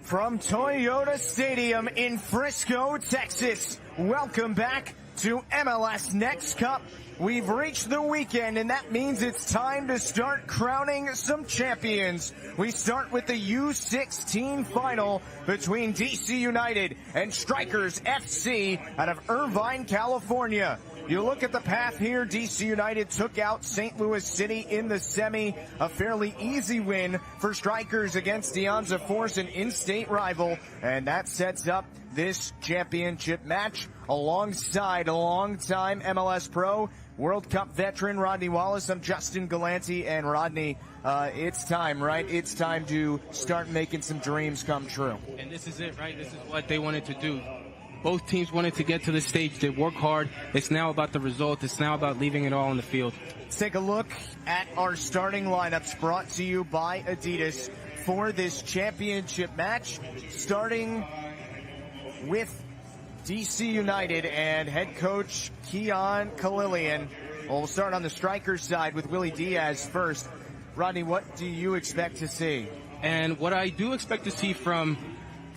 From Toyota Stadium in Frisco, Texas, welcome back to MLS Next Cup. We've reached the weekend, and that means it's time to start crowning some champions. We start with the U16 final between DC United and Strikers FC out of Irvine, California. You look at the path here, DC United took out St. Louis City in the semi, a fairly easy win for Strikers against De Anza Force, an in-state rival, and that sets up this championship match alongside a longtime MLS pro, World Cup veteran Rodney Wallace. I'm Justin Galanti, and Rodney, it's time, right? It's time to start making some dreams come true. And this is it, right? This is what they wanted to do. Both teams wanted to get to the stage. They work hard. It's now about the result. It's now about leaving it all on the field. Let's take a look at our starting lineups brought to you by Adidas for this championship match, starting with DC United and head coach Keon Kalilian. Well, we'll start on the Strikers side with Willie Diaz first. Rodney, what do you expect to see? And what I do expect to see from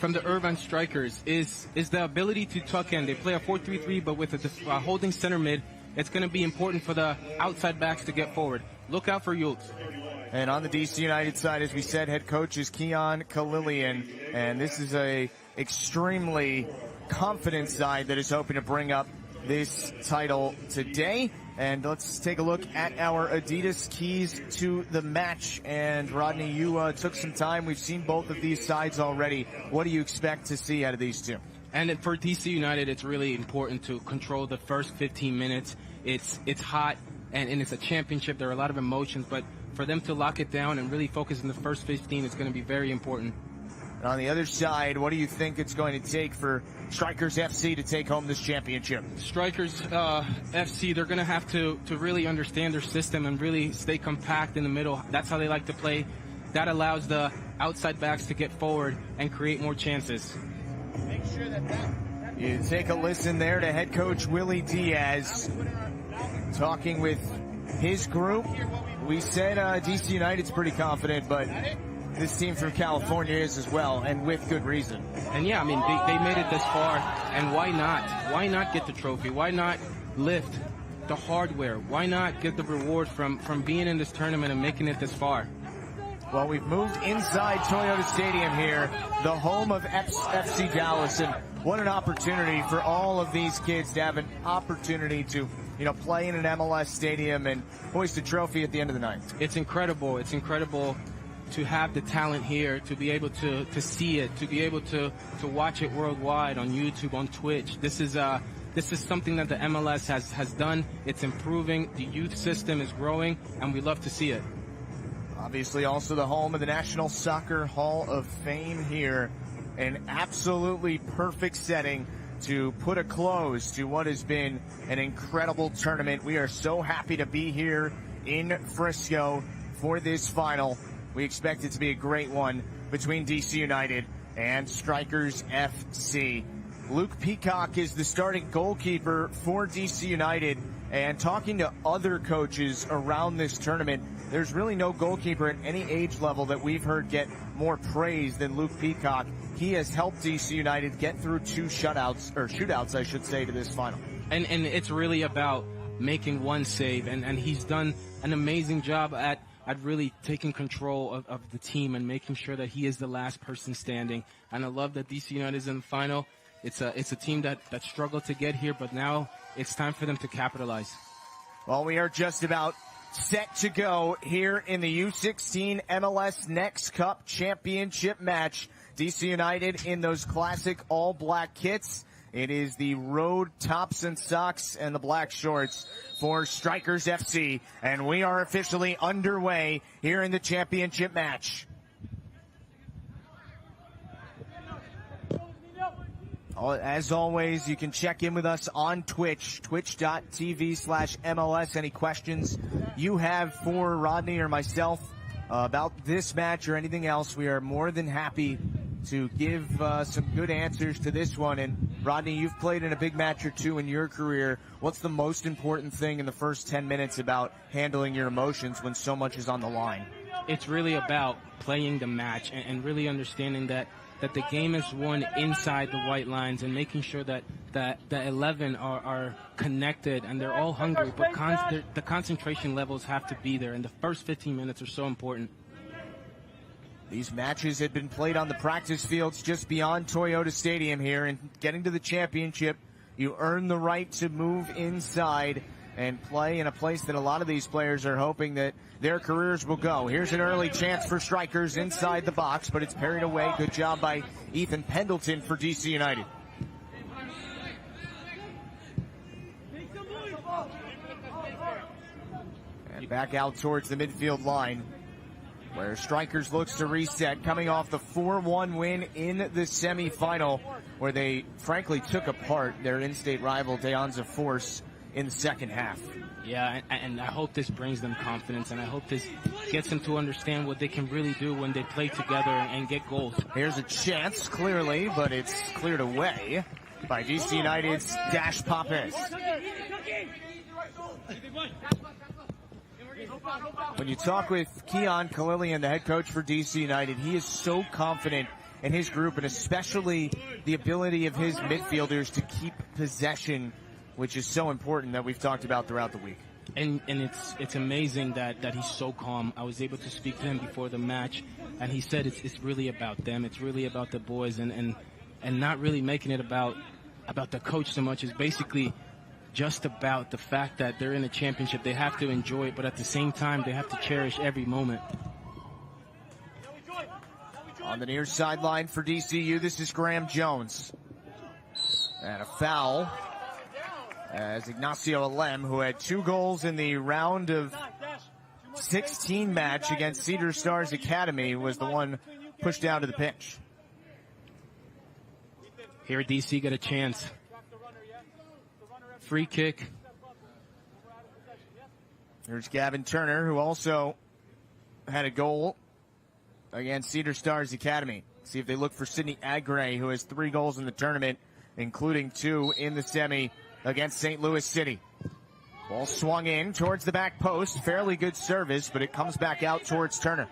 the Irvine Strikers is the ability to tuck in. They play a 4-3-3, but with a holding center mid, it's going to be important for the outside backs to get forward. Look out for Yultz. And on the DC United side, as we said, head coach is Keon Kalilian, and this is a extremely confident side that is hoping to bring up this title today. And let's take a look at our Adidas keys to the match. And Rodney, you took some time. We've seen both of these sides already. What do you expect to see out of these two? And for DC United, it's really important to control the first 15 minutes. It's hot, and it's a championship. There are a lot of emotions, but for them to lock it down and really focus in the first 15 is going to be very important. And on the other side, what do you think it's going to take for Strikers FC to take home this championship? Strikers FC, they're going to have to really understand their system and really stay compact in the middle. That's how they like to play. That allows the outside backs to get forward and create more chances. Make sure that you take a listen there to head coach Willie Diaz talking with his group. We said DC United's pretty confident, but this team from California is as well, and with good reason. And yeah, I mean, they made it this far, and why not? Why not get the trophy? Why not lift the hardware? Why not get the reward from being in this tournament and making it this far? Well, we've moved inside Toyota Stadium here, the home of FC Dallas, and what an opportunity for all of these kids to have an opportunity to, play in an MLS stadium and hoist a trophy at the end of the night. It's incredible. It's incredible to have the talent here, to be able to see it, to be able to watch it worldwide on YouTube, on Twitch. This is something that the MLS has done. It's improving. The youth system is growing, and we love to see it. Obviously also the home of the National Soccer Hall of Fame here. An absolutely perfect setting to put a close to what has been an incredible tournament. We are so happy to be here in Frisco for this final. We expect it to be a great one between DC United and Strikers FC. Luke Peacock is the starting goalkeeper for DC United, and talking to other coaches around this tournament, there's really no goalkeeper at any age level that we've heard get more praise than Luke Peacock. He has helped DC United get through two shootouts, I should say, to this final. And it's really about making one save, and he's done an amazing job at really taking control of the team and making sure that he is the last person standing. And I love that DC United is in the final. It's a team that struggled to get here, but now it's time for them to capitalize. Well, we are just about set to go here in the U16 MLS Next Cup championship match. DC United in those classic all-black kits. It is the road tops and socks and the black shorts for Strikers FC, and we are officially underway here in the championship match. As always, you can check in with us on Twitch, twitch.tv/MLS. Any questions you have for Rodney or myself about this match or anything else, we are more than happy to give some good answers to this one. And Rodney, you've played in a big match or two in your career. What's the most important thing in the first 10 minutes about handling your emotions when so much is on the line? It's really about playing the match and really understanding that that the game is won inside the white lines and making sure that the 11 are connected and they're all hungry, but the concentration levels have to be there, and the first 15 minutes are so important. These matches had been played on the practice fields just beyond Toyota Stadium here, and getting to the championship, you earn the right to move inside and play in a place that a lot of these players are hoping that their careers will go. Here's an early chance for Strikers inside the box, but it's parried away. Good job by Ethan Pendleton for DC United. And back out towards the midfield line, where Strikers looks to reset, coming off the 4-1 win in the semifinal, where they frankly took apart their in-state rival De Anza Force in the second half. Yeah, and I hope this brings them confidence, and I hope this gets them to understand what they can really do when they play together and get goals. Here's a chance, clearly, but it's cleared away by DC United's Dash Papez. When you talk with Keon Kalilian, the head coach for DC United, he is so confident in his group, and especially the ability of his midfielders to keep possession, which is so important, that we've talked about throughout the week. And it's amazing that he's so calm. I was able to speak to him before the match, and he said it's really about them. It's really about the boys, and not really making it about the coach so much. It's basically just about the fact that they're in a championship. They have to enjoy it, but at the same time, they have to cherish every moment. On the near sideline for DCU, this is Graham Jones. And a foul, as Ignacio Alem, who had 2 goals in the round of 16 match against Cedar Stars Academy, was the one pushed down to the pitch. Here DC got a chance. Free kick. Here's Gavin Turner, who also had a goal against Cedar Stars Academy. See if they look for Sidney Agre, who has 3 goals in the tournament, including 2 in the semi against St. Louis City. Ball swung in towards the back post. Fairly good service, but it comes back out towards Turner.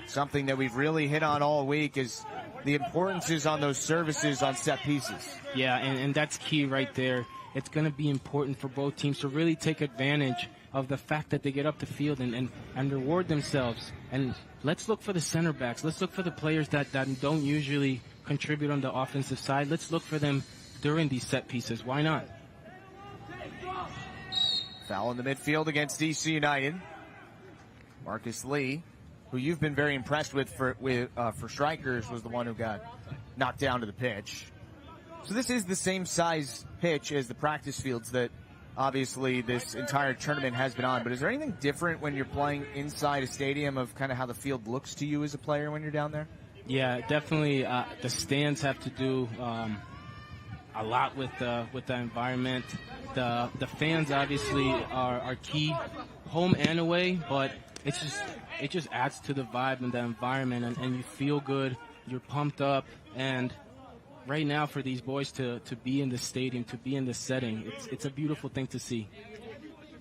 Something that we've really hit on all week is the importance is on those services on set pieces. Yeah, and that's key right there. It's going to be important for both teams to really take advantage of the fact that they get up the field and reward themselves. And let's look for the center backs. Let's look for the players that don't usually contribute on the offensive side. Let's look for them during these set pieces. Why not? Foul in the midfield against DC United. Marcus Lee, who you've been very impressed with for Strikers, was the one who got knocked down to the pitch. So this is the same size pitch as the practice fields that obviously this entire tournament has been on. But is there anything different when you're playing inside a stadium of kind of how the field looks to you as a player when you're down there? Yeah, definitely. The stands have to do a lot with the environment. The fans obviously are key, home and away, but it just adds to the vibe and the environment, and you feel good, you're pumped up, and right now for these boys to be in the stadium, to be in the setting, it's a beautiful thing to see.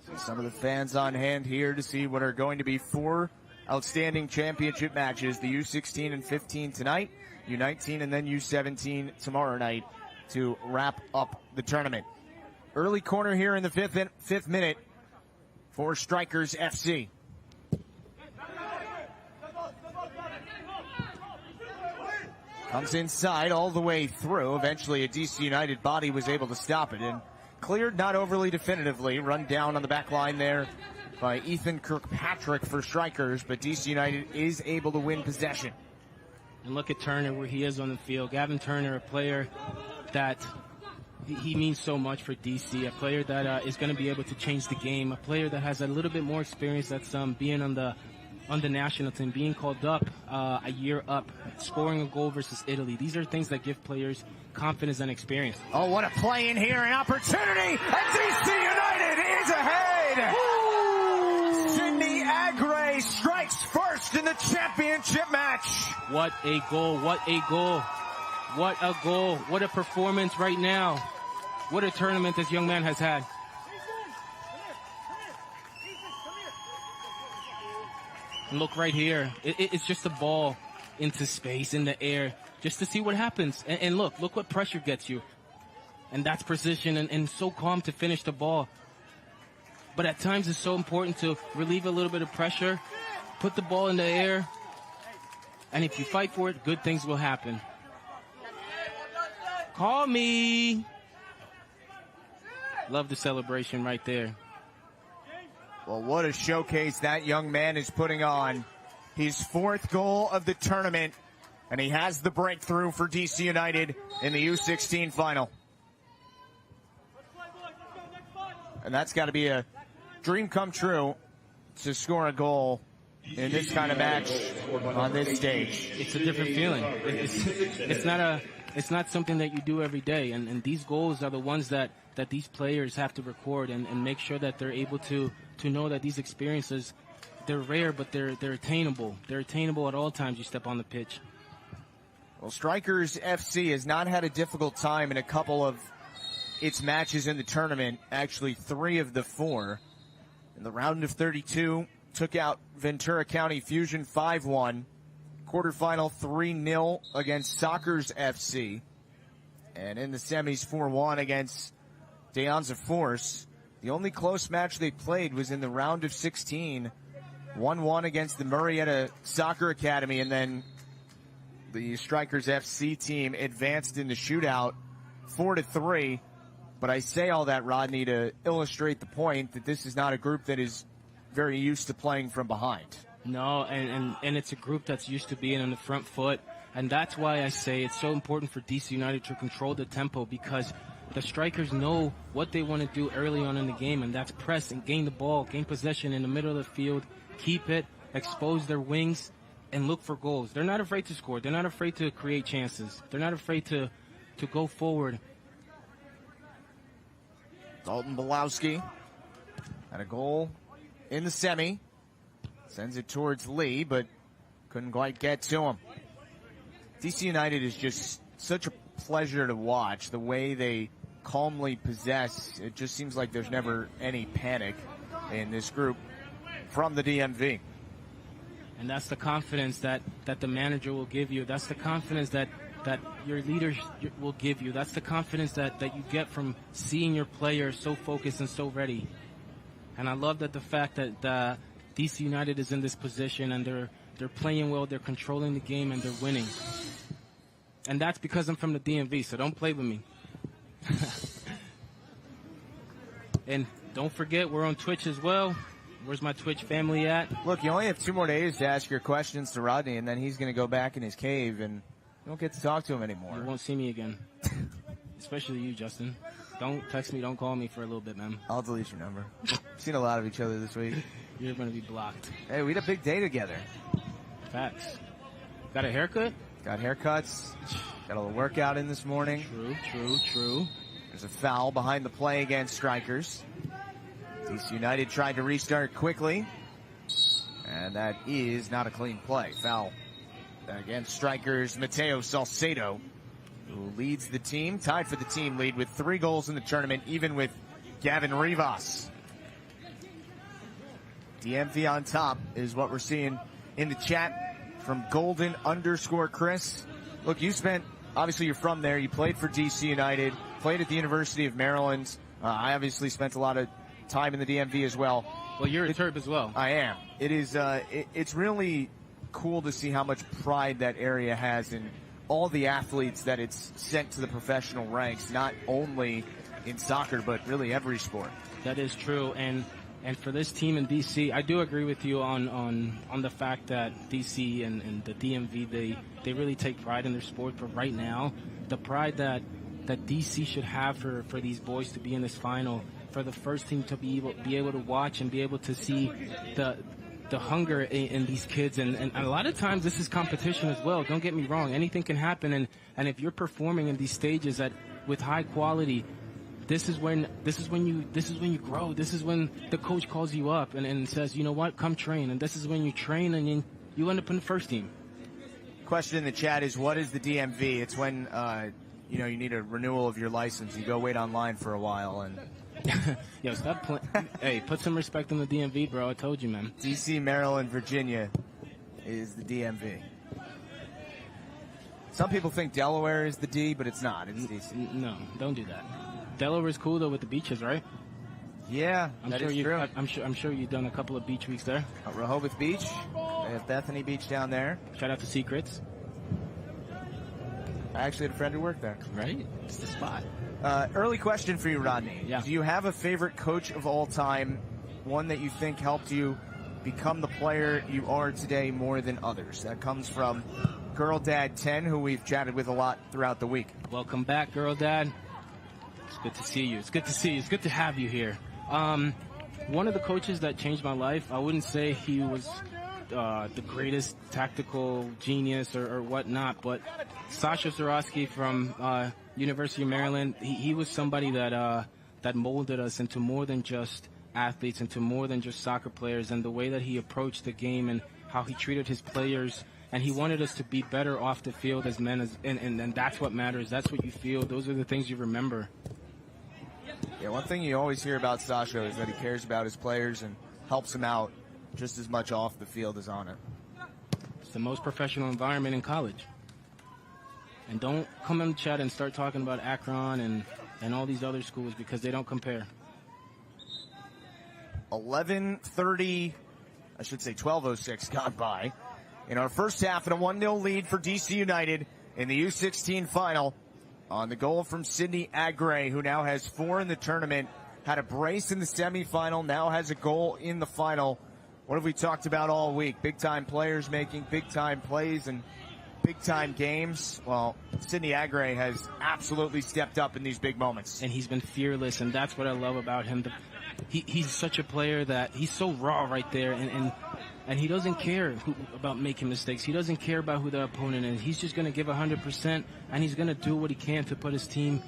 So some of the fans on hand here to see what are going to be 4 outstanding championship matches, the U16 and 15 tonight, U19 and then U17 tomorrow night to wrap up the tournament. Early corner here in the fifth minute for Strikers FC. Comes inside all the way through. Eventually a DC United body was able to stop it and cleared not overly definitively. Run down on the back line there by Ethan Kirkpatrick for Strikers, but DC United is able to win possession. And look at Turner, where he is on the field. Gavin Turner, a player that he means so much for DC, a player that is going to be able to change the game, a player that has a little bit more experience that's being on the national team, being called up a year up, scoring a goal versus Italy. These are things that give players confidence and experience. Oh, what a play in here, an opportunity, and DC United is ahead! Sidney Agre strikes first in the championship match. What a goal, what a goal, what a goal, what a performance right now. What a tournament this young man has had. And look right here. It's just a ball into space, in the air, just to see what happens. And look what pressure gets you. And that's precision and so calm to finish the ball. But at times it's so important to relieve a little bit of pressure, put the ball in the air, and if you fight for it, good things will happen. Call me. Love the celebration right there. Well, what a showcase that young man is putting on. His 4th goal of the tournament, and he has the breakthrough for DC United in the U16 final. And that's got to be a dream come true to score a goal in this kind of match on this stage. It's a different feeling. It's not something that you do every day, and these goals are the ones that these players have to record and make sure that they're able to know that these experiences, they're rare, but they're attainable. They're attainable at all times you step on the pitch. Well, Strikers FC has not had a difficult time in a couple of its matches in the tournament, actually 3 of the 4. In the round of 32, took out Ventura County Fusion 5-1. Quarterfinal 3-0 against Sockers FC. And in the semis 4-1 against De Anza Force. The only close match they played was in the round of 16. 1-1 against the Murrieta Soccer Academy, and then the Strikers FC team advanced in the shootout 4-3. But I say all that, Rodney, to illustrate the point that this is not a group that is very used to playing from behind. No, and it's a group that's used to being on the front foot, and that's why I say it's so important for DC United to control the tempo, because the Strikers know what they want to do early on in the game, and that's press and gain the ball, gain possession in the middle of the field, keep it, expose their wings, and look for goals. They're not afraid to score. They're not afraid to create chances. They're not afraid to go forward. Dalton Belowski had a goal in the semi. Sends it towards Lee, but couldn't quite get to him. DC United is just such a pleasure to watch. The way they calmly possess, it just seems like there's never any panic in this group from the DMV. And that's the confidence that the manager will give you. That's the confidence that your leaders will give you. That's the confidence that you get from seeing your players so focused and so ready. And I love that the fact that DC United is in this position and they're playing well, they're controlling the game, and they're winning. And that's because I'm from the DMV, so don't play with me. And don't forget, we're on Twitch as well. Where's my Twitch family at? Look, you only have 2 more days to ask your questions to Rodney, and then he's going to go back in his cave, and you don't get to talk to him anymore. You won't see me again. Especially you, Justin. Don't text me, don't call me for a little bit, man. I'll delete your number. We've seen a lot of each other this week. You're going to be blocked. Hey, we had a big day together. Facts. Got a haircut? Got haircuts. Got a little workout in this morning. True. There's a foul behind the play against Strikers. DC United tried to restart quickly, and that is not a clean play. Foul against Strikers, Mateo Salcedo, who leads the team, tied for the team lead with 3 goals in the tournament, even with Gavin Rivas. DMV on top is what we're seeing in the chat from Golden_Chris. Look, you spent, obviously you're from there, you played for DC United, played at the University of Maryland. I obviously spent a lot of time in the DMV as well. Well, you're a Terp as well. I am. It is. It's really cool to see how much pride that area has in all the athletes that it's sent to the professional ranks, not only in soccer, but really every sport. That is true. And for this team in DC, I do agree with you on the fact that DC and the DMV, they really take pride in their sport. But right now, the pride that DC should have for these boys to be in this final, for the first team to be able to watch and be able to see the hunger in these kids, and a lot of times this is competition as well. Don't get me wrong, anything can happen, and if you're performing in these stages with high quality, this is when you grow. This is when the coach calls you up and says, you know what, come train. And this is when you train and you end up in the first team. Question in the chat is, what is the DMV? It's when you need a renewal of your license. You go wait online for a while and. Yo, stop playing. Hey, put some respect on the DMV, bro. I told you, man. DC, Maryland, Virginia. is the DMV. Some people think Delaware is the D, but it's not. It's DC. No, don't do that. Delaware's cool though with the beaches, right? Yeah, that is true. I'm sure you've done a couple of beach weeks there. Rehoboth Beach. They have Bethany Beach down there. Shout out to Secrets. I actually had a friend who worked there. Right? It's the spot. Early question for you, Rodney. Yeah. Do you have a favorite coach of all time, one that you think helped you become the player you are today more than others? That comes from Girl Dad 10, who we've chatted with a lot throughout the week. Welcome back, Girl Dad. It's good to see you. It's good to see you. It's good to have you here. One of the coaches that changed my life, I wouldn't say he was the greatest tactical genius or whatnot, but Sasha Zarowski from University of Maryland, he was somebody that molded us into more than just athletes, into more than just soccer players, and the way that he approached the game and how he treated his players. And he wanted us to be better off the field as men, and that's what matters. That's what you feel. Those are the things you remember. Yeah, one thing you always hear about Sasha is that he cares about his players and helps them out just as much off the field as on it. It's the most professional environment in college. And don't come in the chat and start talking about Akron and all these other schools, because they don't compare. 12:06 gone by. In our first half, and a 1-0 lead for DC United in the U16 final on the goal from Sydney Agray, who now has 4 in the tournament, had a brace in the semifinal, now has a goal in the final. What have we talked about all week? Big-time players making big-time plays and big-time games. Well, Sydney Agray has absolutely stepped up in these big moments. And he's been fearless, and that's what I love about him. He's such a player that he's so raw right there, and he doesn't care about making mistakes. He doesn't care about who the opponent is. He's just going to give 100%, and he's going to do what he can to put his team,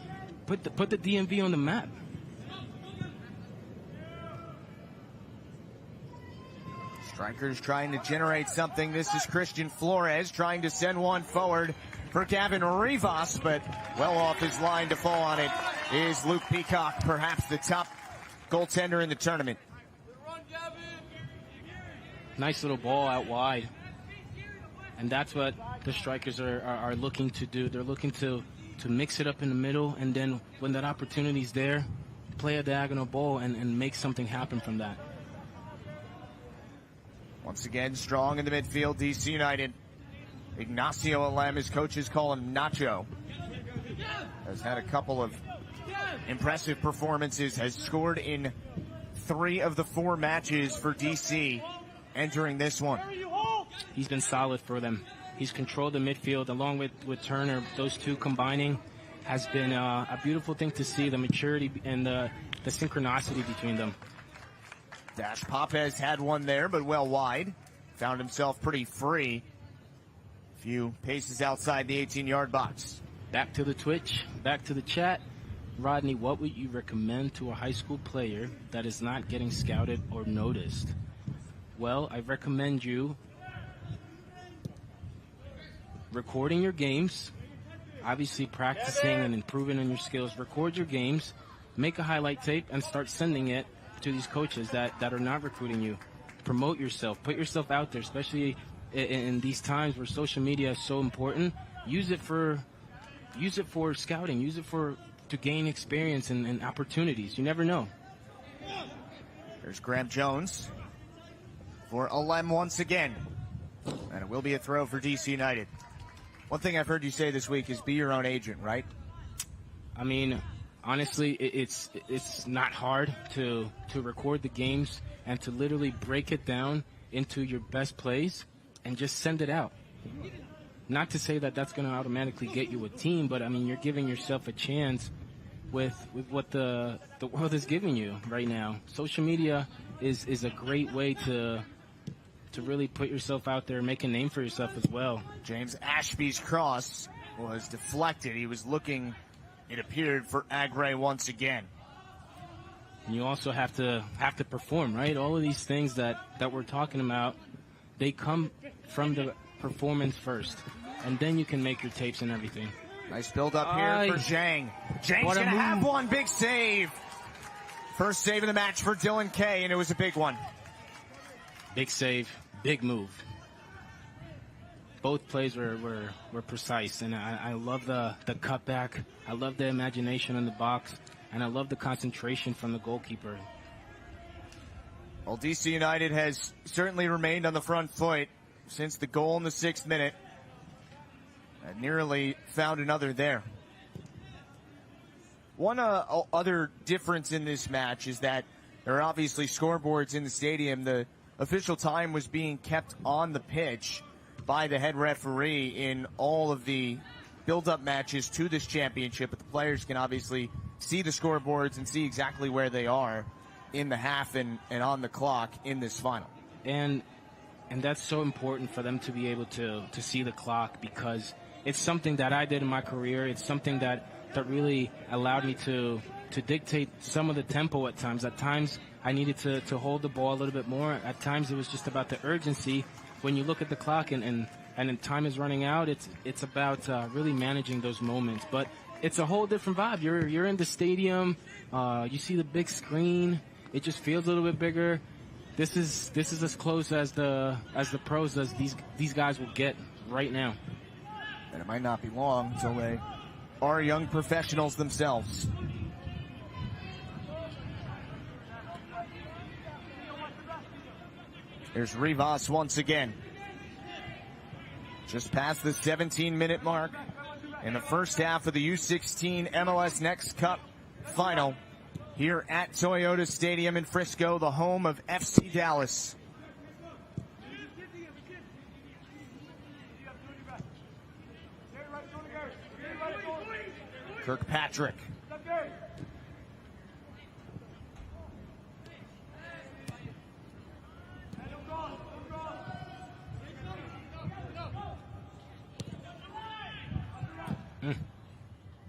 put the DMV on the map. Strikers trying to generate something. This is Christian Flores trying to send one forward for Gavin Rivas, but well off his line to fall on it is Luke Peacock, perhaps the top goaltender in the tournament. Nice little ball out wide. And that's what the strikers are looking to do. They're looking to mix it up in the middle, and then when that opportunity's there, play a diagonal ball and make something happen from that. Once again, strong in the midfield, DC United. Ignacio Alem, his coaches call him Nacho, has had a couple of impressive performances, has scored in 3 of the 4 matches for DC entering this one. He's been solid for them. He's controlled the midfield along with Turner. Those two combining has been a beautiful thing to see, the maturity and the synchronicity between them. Dash Papez had one there, but well wide. Found himself pretty free. A few paces outside the 18-yard box. Back to the Twitch, back to the chat. Rodney, what would you recommend to a high school player that is not getting scouted or noticed? Well, I recommend you recording your games, obviously practicing and improving on your skills. Record your games, make a highlight tape, and start sending it to these coaches that are not recruiting you. Promote yourself, put yourself out there, especially in these times where social media is so important. Use it for scouting, use it to gain experience and opportunities. You never know. There's Graham Jones for Alem once again. And it will be a throw for DC United. One thing I've heard you say this week is be your own agent, right? I mean, honestly, it's not hard to record the games and to literally break it down into your best plays and just send it out. Not to say that that's going to automatically get you a team, but I mean, you're giving yourself a chance with what the world is giving you right now. Social media is a great way to really put yourself out there and make a name for yourself as well. James Ashby's cross was deflected. He was looking, it appeared, for Agray once again. And you also have to perform, right? All of these things that we're talking about, they come from the performance first, and then you can make your tapes and everything. Nice build up here for Zhang. Zhang's going to have one. Big save. First save of the match for Dylan Kay, and it was a big one. Big save, big move. both plays were precise, and I love the cutback. I love the imagination in the box, and I love the concentration from the goalkeeper. Well, DC United has certainly remained on the front foot since the goal in the 6th minute. And nearly found another there. One other difference in this match is that there are obviously scoreboards in the stadium. The official time was being kept on the pitch by the head referee in all of the build-up matches to this championship, but the players can obviously see the scoreboards and see exactly where they are in the half and on the clock in this final. And that's so important for them to be able to see the clock, because it's something that I did in my career. It's something that really allowed me to dictate some of the tempo at times. At times, I needed to hold the ball a little bit more. At times, it was just about the urgency. When you look at the clock and time is running out, it's about really managing those moments. But it's a whole different vibe. You're in the stadium. You see the big screen. It just feels a little bit bigger. This is as close as the pros as these guys will get right now. And it might not be long until they are young professionals themselves. Here's Rivas once again. Just past the 17-minute mark in the first half of the U16 MLS Next Cup final here at Toyota Stadium in Frisco, the home of FC Dallas. Kirkpatrick.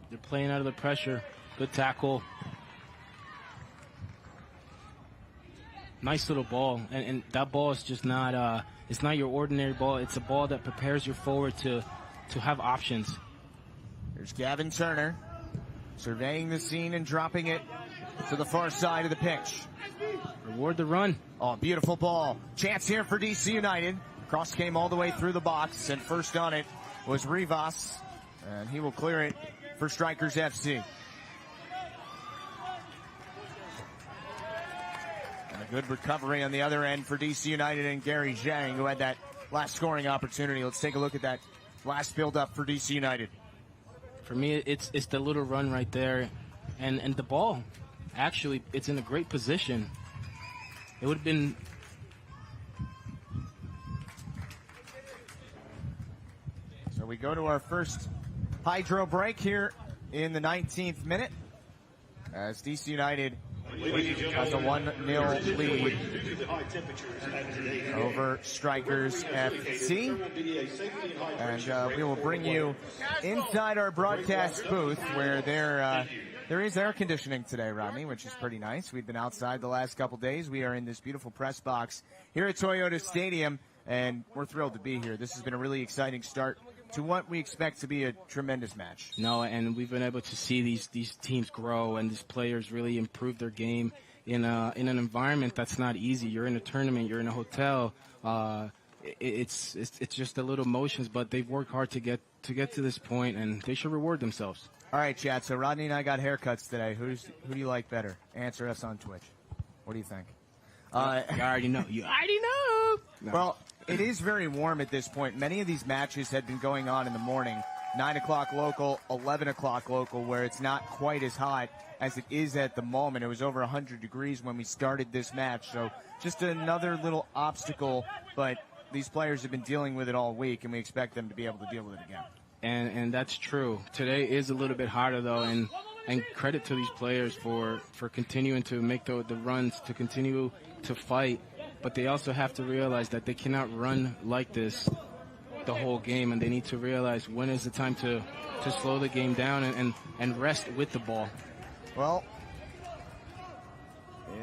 They're playing out of the pressure. Good tackle. Nice little ball. And that ball is just not, it's not your ordinary ball. It's a ball that prepares you forward to have options. There's Gavin Turner surveying the scene and dropping it to the far side of the pitch. Reward the run. Oh, beautiful ball. Chance here for DC United. Cross came all the way through the box, and first on it was Rivas, and he will clear it for Strikers FC. And a good recovery on the other end for DC United and Gary Zhang, who had that last scoring opportunity. Let's take a look at that last build-up for DC United. For me, it's the little run right there, and the ball, actually, it's in a great position. It would have been. So we go to our first hydro break here in the 19th minute as DC United has a 1-0 lead over Strikers FC. And we will bring you inside our broadcast booth where there is air conditioning today, Rodney, which is pretty nice. We've been outside the last couple days. We are in this beautiful press box here at Toyota Stadium, and we're thrilled to be here. This has been a really exciting start to what we expect to be a tremendous match. No, and we've been able to see these teams grow and these players really improve their game in an environment that's not easy. You're in a tournament, you're in a hotel. It's just the little motions, but they've worked hard to get to this point, and they should reward themselves. All right, Chad. So Rodney and I got haircuts today. Who do you like better? Answer us on Twitch. What do you think? You already know. You already know. No. Well, it is very warm at this point. Many of these matches had been going on in the morning, 9 o'clock local, 11 o'clock local, where it's not quite as hot as it is at the moment. It was over 100 degrees when we started this match. So just another little obstacle, but these players have been dealing with it all week, and we expect them to be able to deal with it again. And that's true. Today is a little bit hotter, though, and credit to these players for continuing to make the runs, to continue to fight. But they also have to realize that they cannot run like this the whole game, and they need to realize when is the time to slow the game down and rest with the ball. Well,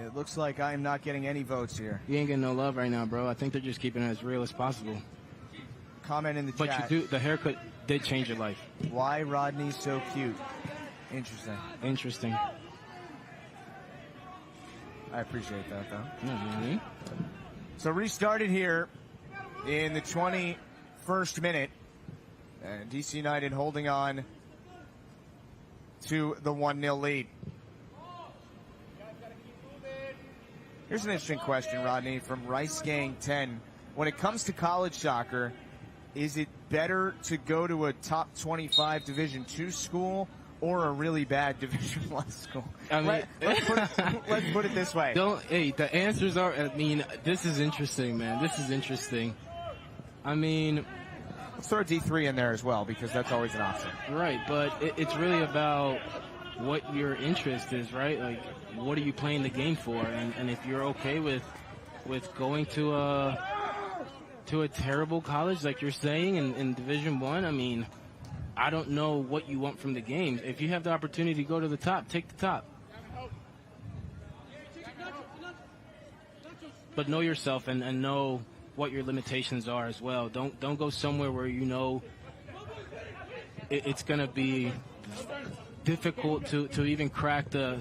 it looks like I'm not getting any votes here. You ain't getting no love right now, bro. I think they're just keeping it as real as possible. Comment in the chat. But you do, the haircut did change your life. Why Rodney so cute? Interesting. I appreciate that, though. Mm-hmm. So restarted here in the 23rd first minute. And DC United holding on to the 1-0 lead. Here's an interesting question, Rodney, from Rice Gang 10. When it comes to college soccer, is it better to go to a top 25 Division II school or a really bad Division I school? I mean, let's put it this way. The answers are, I mean, this is interesting, man. This is interesting. I mean, let's throw D3 in there as well, because that's always an option. Right, but it's really about what your interest is, right? Like, what are you playing the game for? And if you're okay with going to a terrible college, like you're saying, in Division I mean, I don't know what you want from the game. If you have the opportunity to go to the top, take the top. But know yourself and know what your limitations are as well. Don't go somewhere where you know it's going to be difficult to even crack the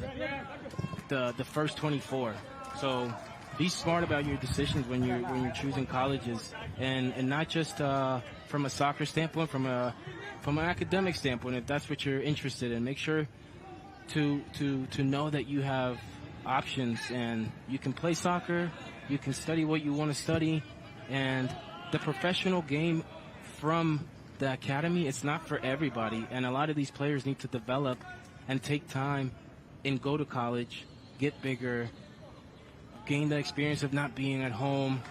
first 24. So be smart about your decisions when you're choosing colleges, and not just from a soccer standpoint, from an academic standpoint. If that's what you're interested in, make sure to know that you have options, and you can play soccer, you can study what you want to study, and the professional game from the academy, it's not for everybody, and a lot of these players need to develop and take time and go to college, get bigger, gain the experience of not being at home.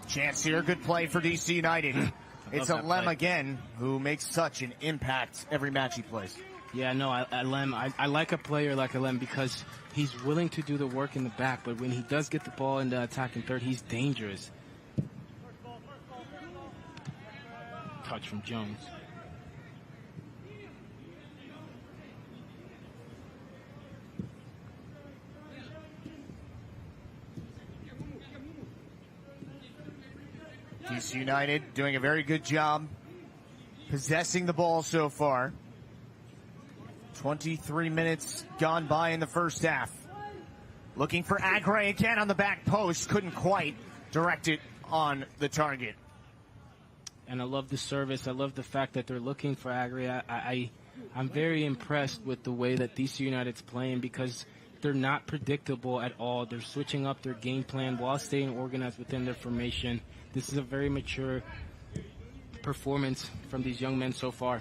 Chance here, good play for DC United. It's Alem again, who makes such an impact every match he plays. Yeah, no, I like a player like Alem because he's willing to do the work in the back, but when he does get the ball in the attacking third, he's dangerous. Touch from Jones. DC United doing a very good job possessing the ball so far. 23 minutes gone by in the first half. Looking for Agre again on the back post. Couldn't quite direct it on the target. And I love the service. I love the fact that they're looking for Agre. I'm very impressed with the way that DC United's playing, because they're not predictable at all. They're switching up their game plan while staying organized within their formation. This is a very mature performance from these young men so far.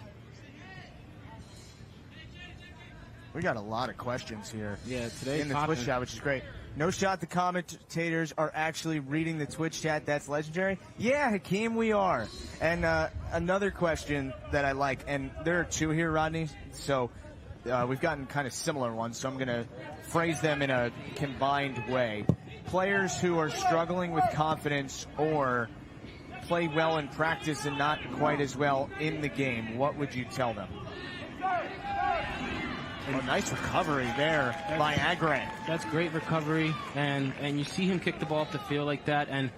We got a lot of questions here. Yeah, today in the Twitch chat, which is great. No shot the commentators are actually reading the Twitch chat. That's legendary. Yeah, Hakeem, we are. And another question that I like, and there are two here, Rodney, so we've gotten kind of similar ones, so I'm going to phrase them in a combined way. Players who are struggling with confidence or play well in practice and not quite as well in the game, what would you tell them? Oh, nice recovery there by Agre. That's great recovery, and you see him kick the ball off the field like that, and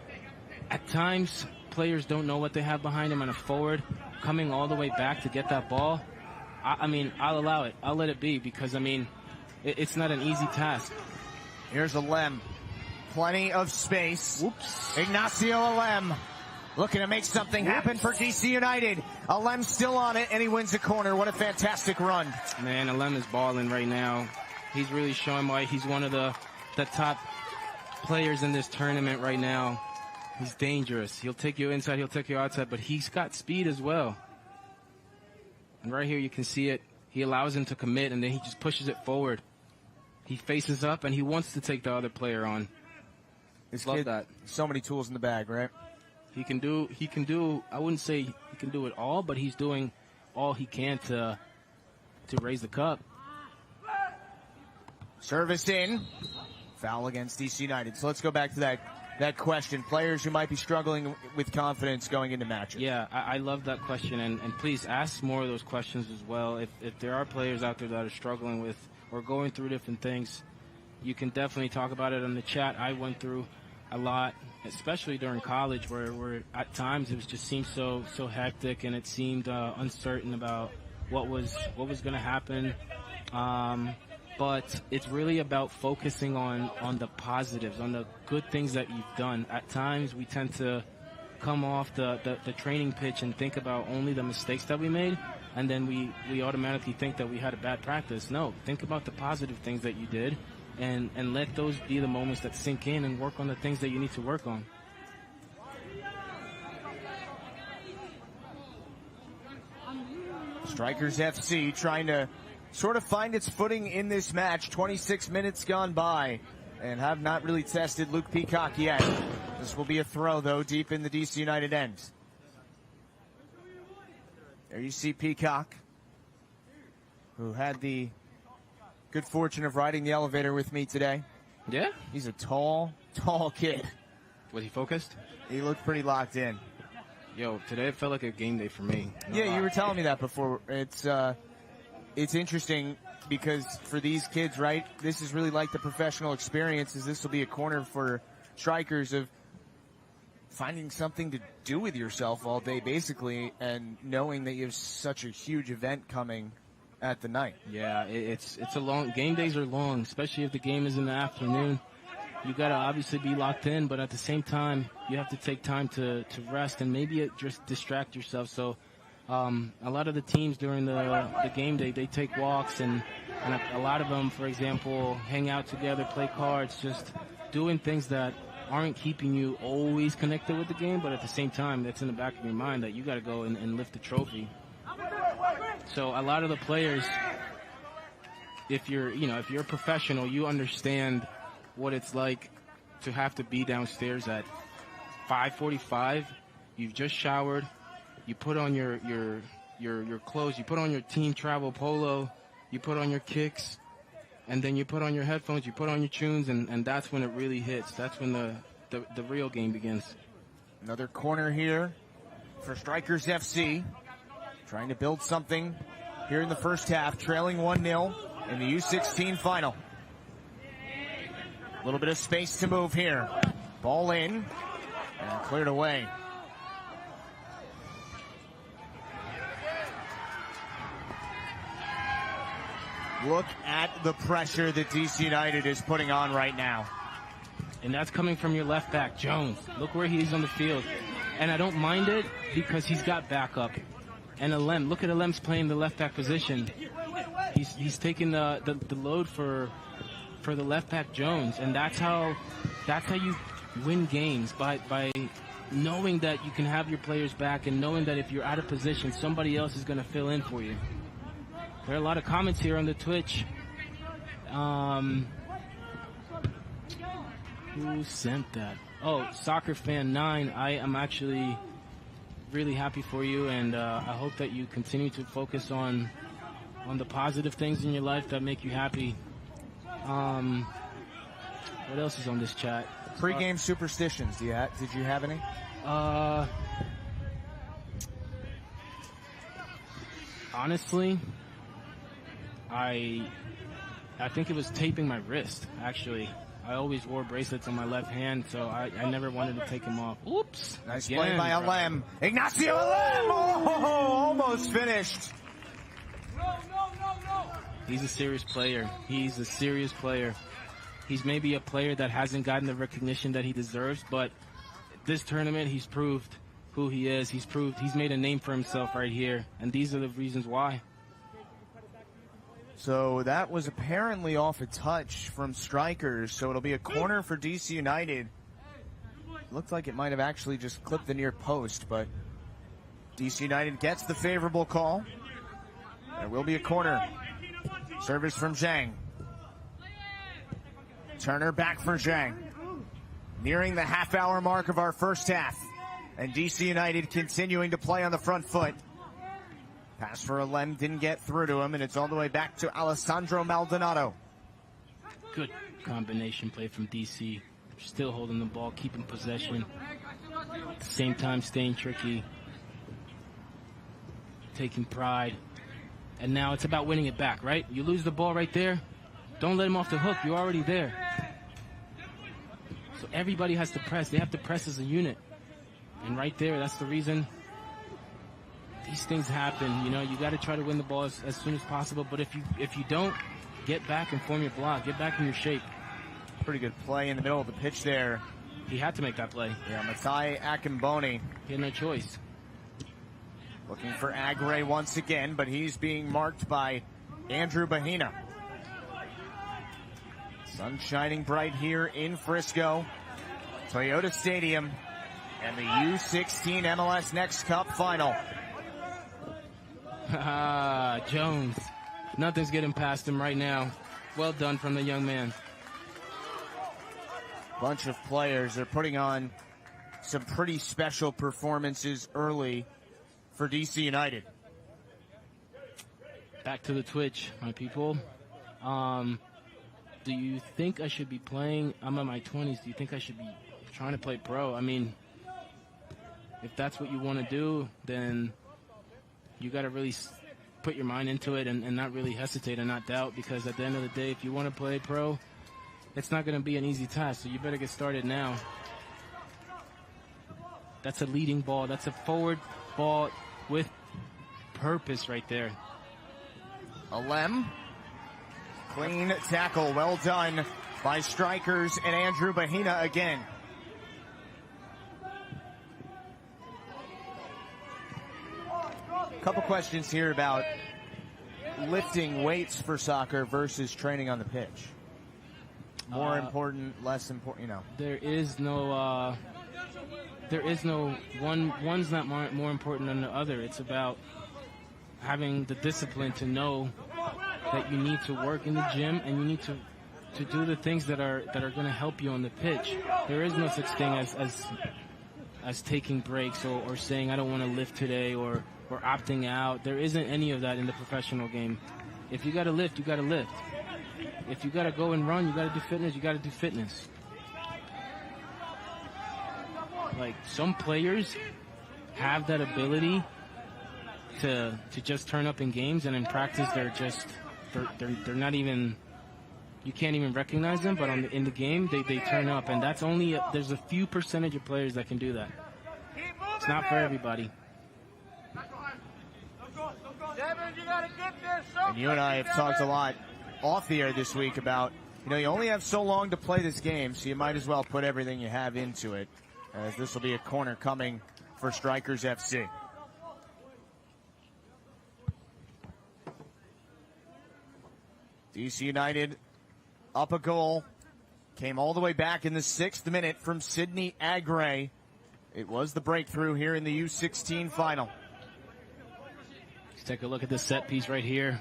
at times players don't know what they have behind him, and a forward coming all the way back to get that ball. I mean, I'll allow it. I'll let it be, because, I mean, it's not an easy task. Here's Alem. Plenty of space. Whoops. Ignacio Alem looking to make something happen for DC United. Alem's still on it, and he wins the corner. What a fantastic run. Man, Alem is balling right now. He's really showing why he's one of the top players in this tournament right now. He's dangerous. He'll take you inside, he'll take you outside, but he's got speed as well. And right here you can see it. He allows him to commit, and then he just pushes it forward. He faces up, and he wants to take the other player on. Love that. So many tools in the bag, right? He can do, I wouldn't say he can do it all, but he's doing all he can to raise the cup. Service in. Foul against DC United. So let's go back to that question. Players who might be struggling with confidence going into matches. Yeah, I love that question, and please ask more of those questions as well. If there are players out there that are struggling with or going through different things, you can definitely talk about it in the chat. I went through a lot, especially during college, where at times it just seemed so hectic, and it seemed uncertain about what was going to happen. But it's really about focusing on the positives, on the good things that you've done. At times we tend to come off the training pitch and think about only the mistakes that we made, and then we automatically think that we had a bad practice. No, think about the positive things that you did, and let those be the moments that sink in, and work on the things that you need to work on. Strikers FC trying to sort of find its footing in this match. 26 minutes gone by and have not really tested Luke Peacock yet. This will be a throw, though, deep in the DC United end. There you see Peacock, who had the good fortune of riding the elevator with me today. Yeah? He's a tall kid. Was he focused? He looked pretty locked in. Yo, today it felt like a game day for me. Yeah, you were telling me that before. It's interesting because for these kids, right, this is really like the professional experience. This will be a corner for strikers of finding something to do with yourself all day, basically, and knowing that you have such a huge event coming at the night. Yeah, it's a long, game days are long, especially if the game is in the afternoon. You got to obviously be locked in, but at the same time, you have to take time to rest and maybe just distract yourself. So a lot of the teams during the game day, they take walks, and a lot of them, for example, hang out together, play cards, just doing things that aren't keeping you always connected with the game, but at the same time, it's in the back of your mind that you got to go and lift the trophy. So a lot of the players, if you're a professional, you understand what it's like to have to be downstairs at 5:45. You've just showered, you put on your clothes, you put on your team travel polo, you put on your kicks, and then you put on your headphones, you put on your tunes, and that's when it really hits. That's when the real game begins. Another corner here for Strikers FC, trying to build something here in the first half, trailing 1-0 in the U16 final. A little bit of space to move here. Ball in and cleared away. Look at the pressure that DC United is putting on right now. And that's coming from your left back, Jones. Look where he is on the field. And I don't mind it because he's got backup. And Alem, look at Alem's playing the left back position. He's taking the load for the left back Jones, and that's how you win games, by knowing that you can have your players back and knowing that if you're out of position, somebody else is going to fill in for you. There are a lot of comments here on the Twitch. Who sent that? Oh, Soccer Fan 9. I am actually really happy for you, and I hope that you continue to focus on the positive things in your life that make you happy. What else is on this chat? Pregame Superstitions. Did you have any? Honestly, I think it was taping my wrist, actually. I always wore bracelets on my left hand, so I never wanted to take them off. Oops. Nice play by Alem. Ignacio Alem! Oh, almost finished. He's a serious player. He's a serious player. He's maybe a player that hasn't gotten the recognition that he deserves, but this tournament, he's proved who he is. He's made a name for himself right here, and these are the reasons why. So that was apparently off a touch from Strikers, so it'll be a corner for DC United. Looked like it might have actually just clipped the near post, but DC United gets the favorable call. There will be a corner. Service from Zhang. Turner back for Zhang. Nearing the half-hour mark of our first half. And DC United continuing to play on the front foot. Pass for Alem didn't get through to him, and it's all the way back to Alessandro Maldonado. Good combination play from DC. Still holding the ball, keeping possession. At the same time, staying tricky. Taking pride. And now it's about winning it back, right? You lose the ball right there, don't let him off the hook. You're already there. So everybody has to press. They have to press as a unit. And right there, that's the reason these things happen. You know, you got to try to win the ball as soon as possible. But if you don't, get back and form your block. Get back in your shape. Pretty good play in the middle of the pitch there He had to make that play. Yeah, Matai Akimboni. He had no choice. Looking for Agre once again, but he's being marked by Andrew Bahina. Sun shining bright here in Frisco, Toyota Stadium, and the U16 MLS Next Cup final. Jones. Nothing's getting past him right now. Well done from the young man. Bunch of players are putting on some pretty special performances early for DC United. Back to the Twitch, my people. Do you think I should be playing? I'm in my 20s. Do you think I should be trying to play pro? I mean, if that's what you want to do, then you got to really put your mind into it and not really hesitate and not doubt, because at the end of the day, if you want to play pro, it's not going to be an easy task, so you better get started now. That's a leading ball. That's a forward ball with purpose right there. Alem. Clean tackle. Well done by strikers and Andrew Bahina again. Couple questions here about lifting weights for soccer versus training on the pitch. More important, less important, you know. There is no one's not more important than the other. It's about having the discipline to know that you need to work in the gym and you need to do the things that are going to help you on the pitch. There is no such thing as taking breaks or saying I don't want to lift today or opting out. There isn't any of that in the professional game. If you got to lift, you got to lift. If you got to go and run, you got to do fitness, you got to do fitness. Like, some players have that ability to just turn up in games, and in practice they're not even, you can't even recognize them, but in the game they turn up, and that's only there's a few percentage of players that can do that. It's not for everybody. And you and I have talked a lot off the air this week about, you only have so long to play this game, so you might as well put everything you have into it, as this will be a corner coming for Strikers FC. DC United up a goal. Came all the way back in the 6th minute from Sydney Agre. It was the breakthrough here in the U16 final. Let's take a look at this set piece right here.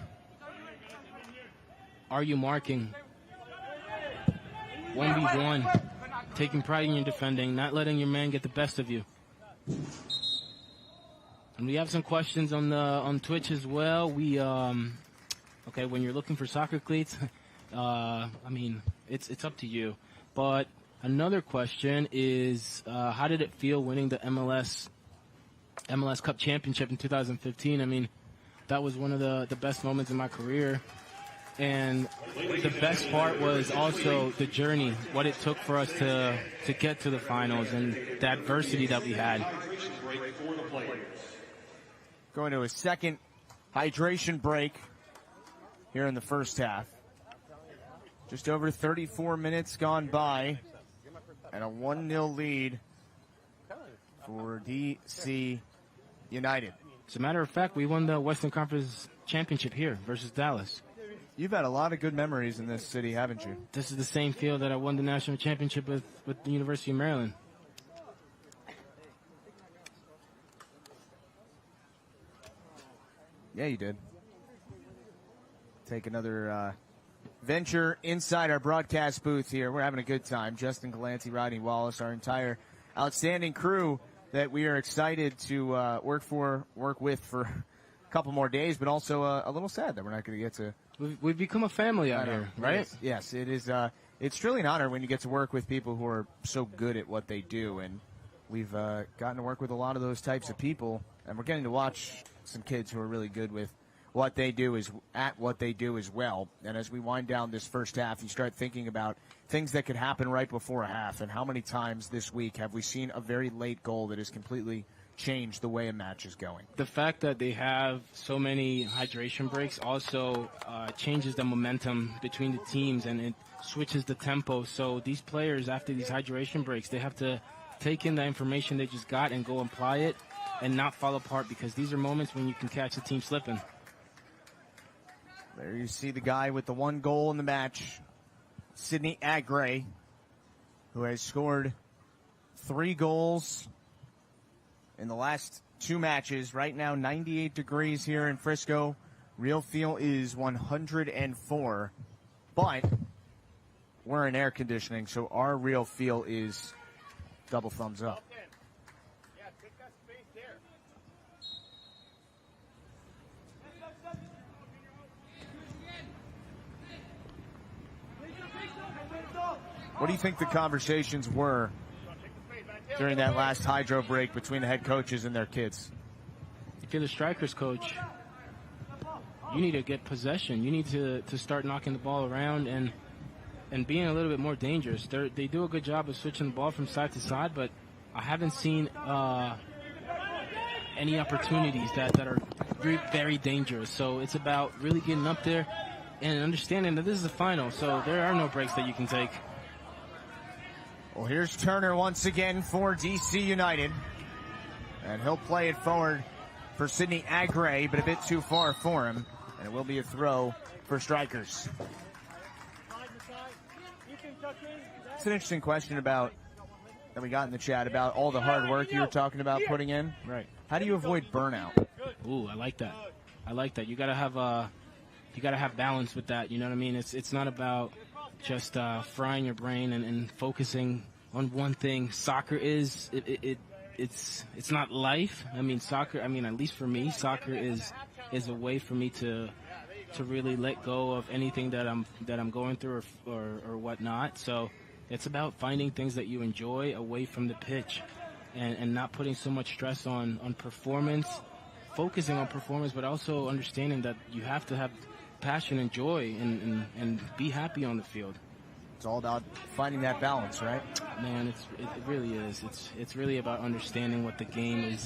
Are you marking? 1v1. Taking pride in your defending, not letting your man get the best of you. And we have some questions on Twitch as well. Okay, when you're looking for soccer cleats, I mean, it's up to you. But another question is, how did it feel winning the MLS Cup championship in 2015? I mean, that was one of the best moments in my career. And the best part was also the journey, what it took for us to get to the finals and the adversity that we had. Going to a second hydration break here in the first half. Just over 34 minutes gone by, and a 1-0 lead for DC United. As a matter of fact, we won the Western Conference Championship here versus Dallas. You've had a lot of good memories in this city, haven't you? This is the same field that I won the national championship with the University of Maryland. Yeah, you did. Take another venture inside our broadcast booth here. We're having a good time. Justin Galanti, Rodney Wallace, our entire outstanding crew that we are excited to work with for a couple more days, but also a little sad that we're not going to get to. We've become a family out here, right? Yes, it is. It's truly an honor when you get to work with people who are so good at what they do, and we've gotten to work with a lot of those types of people, and we're getting to watch some kids who are really good with what they do as well. And as we wind down this first half, you start thinking about things that could happen right before a half, and how many times this week have we seen a very late goal that has completely change the way a match is going. The fact that they have so many hydration breaks also changes the momentum between the teams, and it switches the tempo. So these players, after these hydration breaks, they have to take in the information they just got and go apply it and not fall apart, because these are moments when you can catch the team slipping. There you see the guy with the 1 goal in the match, Sidney Agray, who has scored 3 goals in the last 2 matches. Right now, 98 degrees here in Frisco. Real feel is 104, but we're in air conditioning, so our real feel is double thumbs up. What do you think the conversations were during that last hydro break between the head coaches and their kids? If you're the strikers coach, you need to get possession. You need to start knocking the ball around and being a little bit more dangerous. They do a good job of switching the ball from side to side, but I haven't seen any opportunities that are very, very dangerous. So it's about really getting up there and understanding that this is the final, so there are no breaks that you can take. Well, here's Turner once again for DC United. And he'll play it forward for Sidney Agray, but a bit too far for him. And it will be a throw for Strikers. It's an interesting question that we got in the chat about all the hard work you were talking about putting in. Right. How do you avoid burnout? Ooh, I like that. I like that. You gotta have balance with that. You know what I mean? It's not about just frying your brain and focusing on one thing. Soccer is it's not life. I mean, soccer. I mean, at least for me, soccer is a way for me to really let go of anything that I'm going through or whatnot. So it's about finding things that you enjoy away from the pitch, and not putting so much stress on performance, focusing on performance, but also understanding that you have to have passion and joy and be happy on the field. It's all about finding that balance, right? Man, it really is. It's really about understanding what the game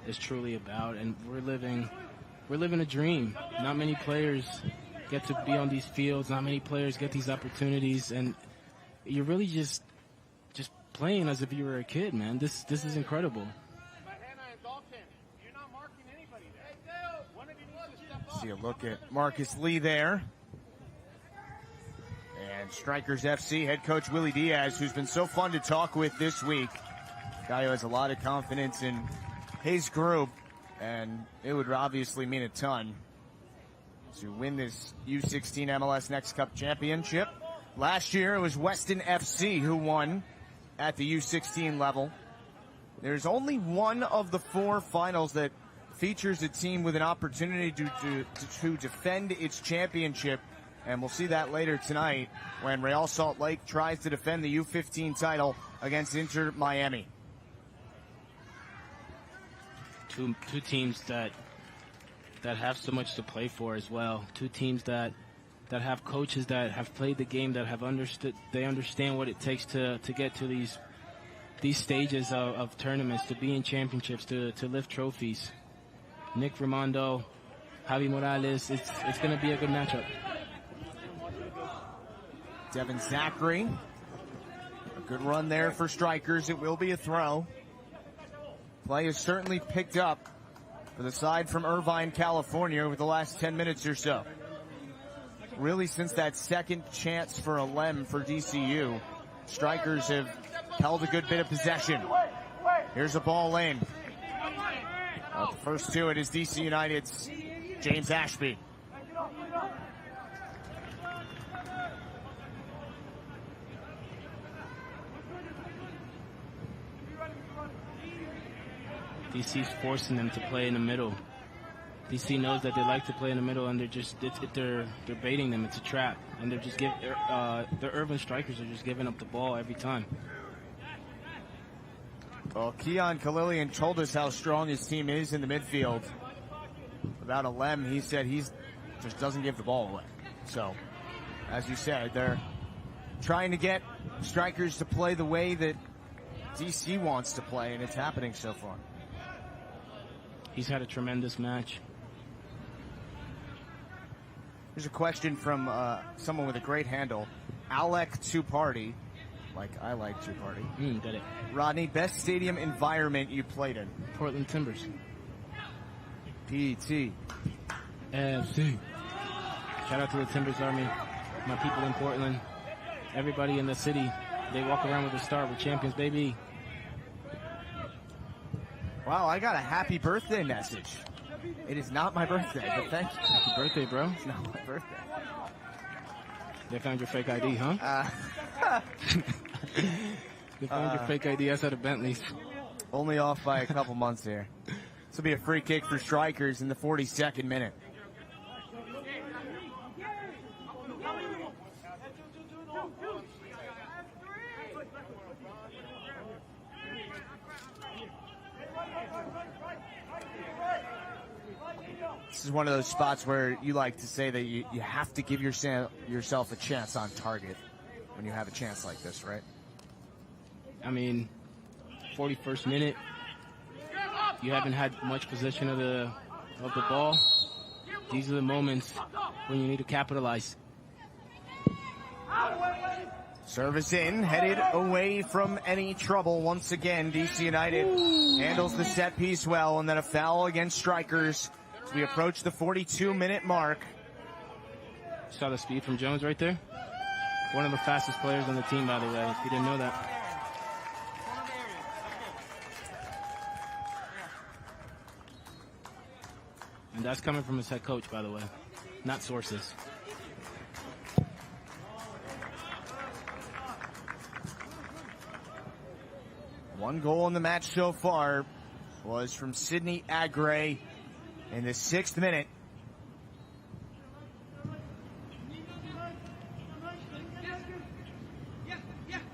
is truly about, and we're living a dream. Not many players get to be on these fields. Not many players get these opportunities, and you're really just playing as if you were a kid, man. This is incredible. See a look at Marcus Lee there. And Strikers FC head coach Willie Diaz, who's been so fun to talk with this week. Guy who has a lot of confidence in his group, and it would obviously mean a ton to win this U16 MLS NEXT Cup championship. Last year it was Weston FC who won at the U16 level. There's only one of the 4 finals that features a team with an opportunity to defend its championship, and we'll see that later tonight when Real Salt Lake tries to defend the U15 title against Inter Miami. Two teams that have so much to play for as well. 2 teams that have coaches that have played the game, that have understand what it takes to get to these stages of tournaments, to be in championships, to lift trophies. Nick Raimondo, Javi Morales, it's going to be a good matchup. Devin Zachary, a good run there for Strikers. It will be a throw. Play has certainly picked up for the side from Irvine, California over the last 10 minutes or so. Really, since that second chance for a lem for DCU, Strikers have held a good bit of possession. Here's a ball in. The first to it is DC United's James Ashby. DC's forcing them to play in the middle. DC knows that they like to play in the middle, and they're baiting them. It's a trap, and they're just the Irvine Strikers are just giving up the ball every time. Well, Keon Kalilian told us how strong his team is in the midfield. About a lem, he said he just doesn't give the ball away. So, as you said, they're trying to get Strikers to play the way that DC wants to play, and it's happening so far. He's had a tremendous match. Here's a question from someone with a great handle, Alec Two Party. Like I like Two Party. Did it. Rodney, best stadium environment you played in? Portland Timbers. PT. FC. Shout out to the Timbers Army, my people in Portland, everybody in the city. They walk around with a star. We're champions, baby. Wow, I got a happy birthday message. It is not my birthday, but thank you. Happy birthday, bro. It's not my birthday. They found your fake ID, huh? They found your fake ID outside of Bentley's. Only off by a couple months here. This will be a free kick for Strikers in the 42nd minute. This is one of those spots where you like to say that you have to give yourself a chance on target when you have a chance like this, right? I mean, 41st minute, you haven't had much possession of the ball. These are the moments when you need to capitalize. Service in, headed away from any trouble once again. DC United handles the set piece well, and then a foul against Strikers as we approach the 42-minute mark. Saw the speed from Jones right there. One of the fastest players on the team, by the way, if you didn't know that. And that's coming from his head coach, by the way, not sources. One goal in the match so far was from Sidney Agre in the 6th minute.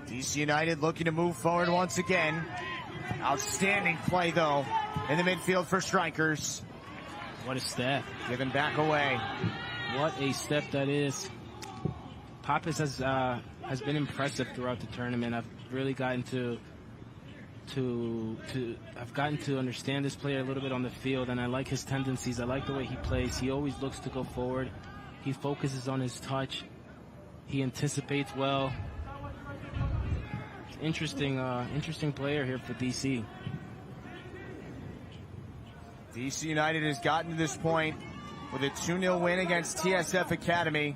DC United looking to move forward once again. Outstanding play, though, in the midfield for Strikers. What a step. Given back away. What a step that is. Pappas has been impressive throughout the tournament. I've really gotten to understand this player a little bit on the field, and I like his tendencies. I like the way he plays. He always looks to go forward. He focuses on his touch. He anticipates well. Interesting player here for DC. DC United has gotten to this point with a 2-0 win against TSF Academy,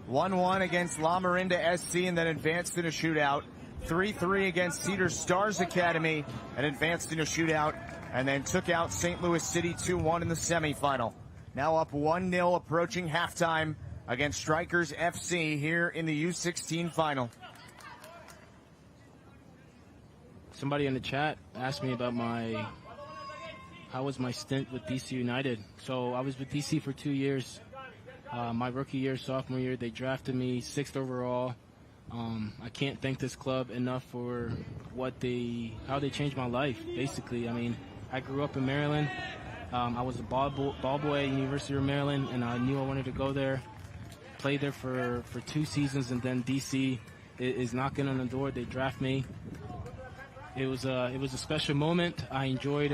1-1 against La Marinda SC, and then advanced in a shootout. 3-3 against Cedar Stars Academy and advanced in a shootout, and then took out St. Louis City 2-1 in the semifinal. Now up 1-0 approaching halftime against Strikers FC here in the U16 final. Somebody in the chat asked me about how was my stint with DC United. So I was with DC for 2 years. My rookie year, sophomore year, they drafted me 6th overall. I can't thank this club enough for how they changed my life, basically. I mean, I grew up in Maryland. I was a ball boy at University of Maryland, and I knew I wanted to go there. Played there for 2 seasons, and then DC is knocking on the door. They draft me. It was a special moment. I enjoyed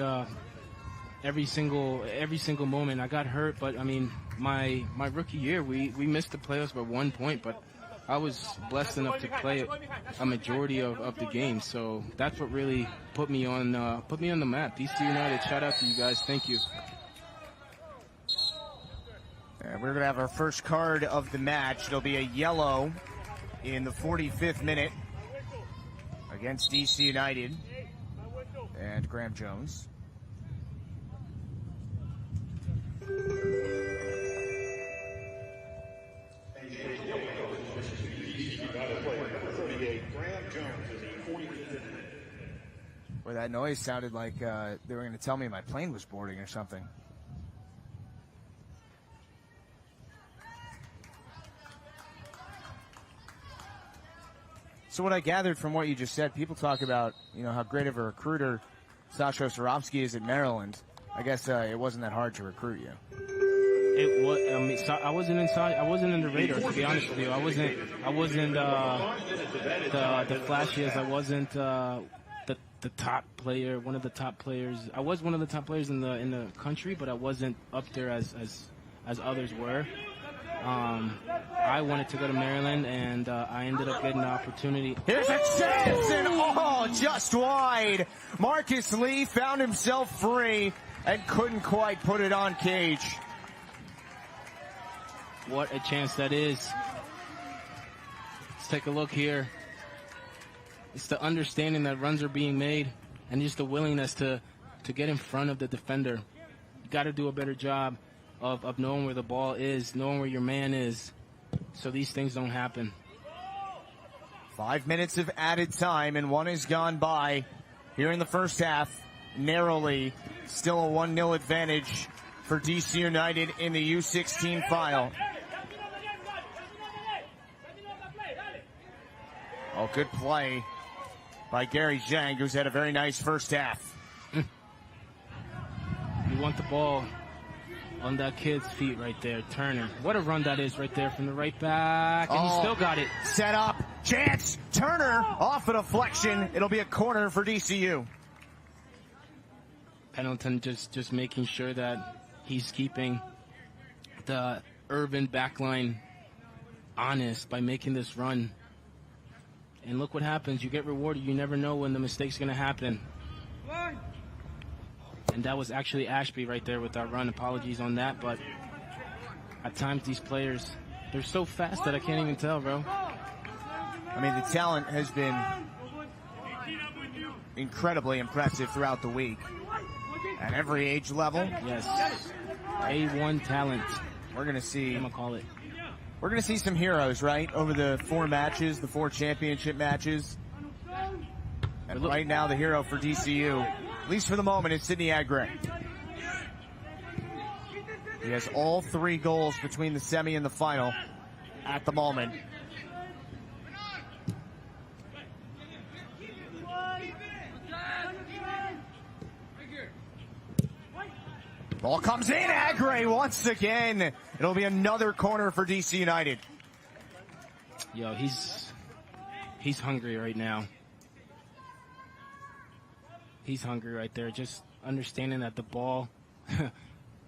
every single moment. I got hurt, but I mean, my rookie year, we missed the playoffs by 1 point, but I was blessed enough to play a majority of the games. So that's what really put me on the map. DC United, shout out to you guys. Thank you. And we're going to have our first card of the match. It'll be a yellow in the 45th minute against DC United and Graham Jones. Boy, that noise sounded like they were going to tell me my plane was boarding or something. So what I gathered from what you just said, people talk about, how great of a recruiter Sasho Sorovsky is at Maryland. I guess it wasn't that hard to recruit you. It was. I mean, I wasn't inside. I wasn't in the radar, to be honest with you. I wasn't the flashiest. I wasn't the the top player, one of the top players. I was one of the top players in the country, but I wasn't up there as others were. I wanted to go to Maryland, and I ended up getting an opportunity. Here's a chance, and just wide. Marcus Lee found himself free and couldn't quite put it on cage. What a chance that is. Let's take a look here. It's the understanding that runs are being made and just the willingness to get in front of the defender. You got to do a better job of knowing where the ball is, knowing where your man is, so these things don't happen. 5 minutes of added time, and one has gone by here in the first half. Narrowly, still a 1-0 advantage for DC United in the U16 final. Oh, good play by Gary Zhang, who's had a very nice first half. You want the ball on that kid's feet right there, Turner. What a run that is right there from the right back, and he still got it. Set up, chance, Turner off a deflection. It'll be a corner for DCU. Pendleton just making sure that he's keeping the Irvin backline honest by making this run. And look what happens. You get rewarded. You never know when the mistake's going to happen. And that was actually Ashby right there with that run. Apologies on that, but at times these players, they're so fast that I can't even tell, bro. I mean, the talent has been incredibly impressive throughout the week. At every age level. Yes. A1 talent. We're going to see. I'm going to call it. We're going to see some heroes, right, over the 4 matches, the 4 championship matches. And right now, the hero for DCU, at least for the moment, is Sidney Agre. He has all 3 goals between the semi and the final at the moment. Ball comes in, Agre once again. It'll be another corner for DC United. Yo, he's hungry right now. He's hungry right there. Just understanding that the ball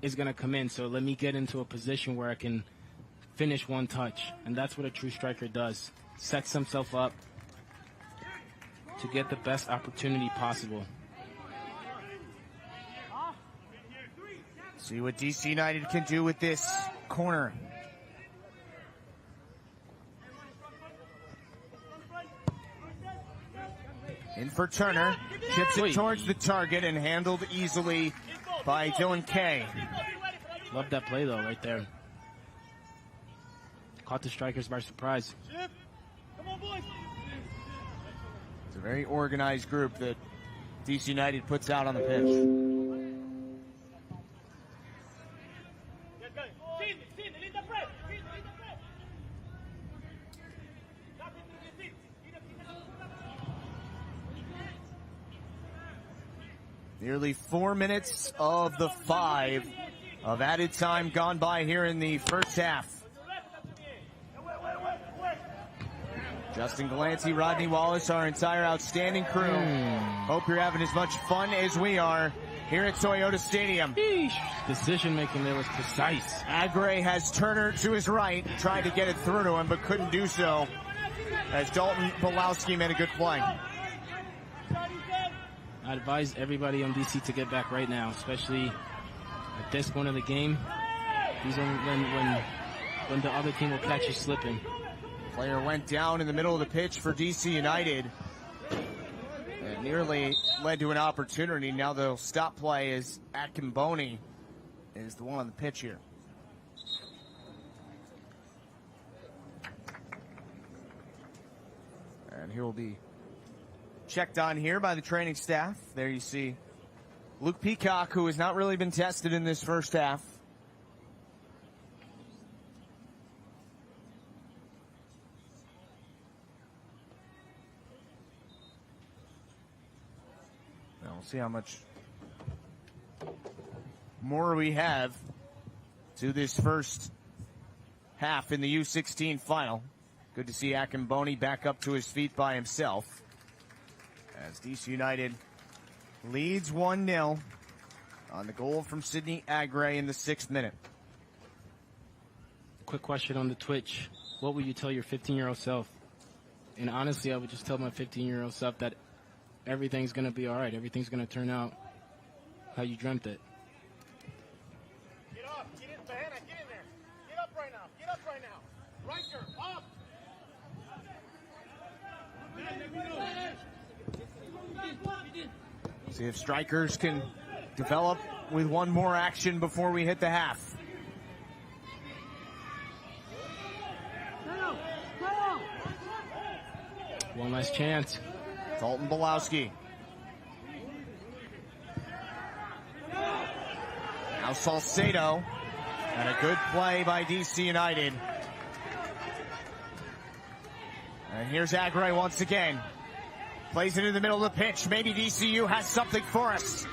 is going to come in. So let me get into a position where I can finish one touch. And that's what a true striker does. Sets himself up to get the best opportunity possible. See what DC United can do with this corner. In for Turner. Chips it towards the target and handled easily by Dylan Kay. Love that play, though, right there. Caught the strikers by surprise. It's a very organized group that DC United puts out on the pitch. Nearly 4 minutes of the 5 of added time gone by here in the first half. Justin Galanti, Rodney Wallace, our entire outstanding crew. Hope you're having as much fun as we are here at Toyota Stadium. Decision making there was precise. Agre has Turner to his right, tried to get it through to him, but couldn't do so, as Dalton Pulowski made a good play. I advise everybody on DC to get back right now, especially at this point of the game. These are when the other team will catch you slipping. Player went down in the middle of the pitch for DC United. It nearly led to an opportunity. Now they'll stop play as Akimboni is the one on the pitch here. And he will be checked on here by the training staff. There you see Luke Peacock, who has not really been tested in this first half. Now we'll see how much more we have to this first half in the U16 final. Good to see Akimboni back up to his feet by himself. as DC United leads 1-0 on the goal from Sydney Agre in the 6th minute. Quick question on the Twitch. What would you tell your 15-year-old self? And honestly, I would just tell my 15-year-old self that everything's going to be all right. Everything's going to turn out how you dreamt it. Get up. Get in, Savannah. Get in there. Get up right now. Get up right now. Riker, up. See if strikers can develop with one more action before we hit the half. One last chance. Dalton Belowski. Now Salcedo. And a good play by DC United. And here's Agre once again. Plays it in the middle of the pitch. Maybe DCU has something for us.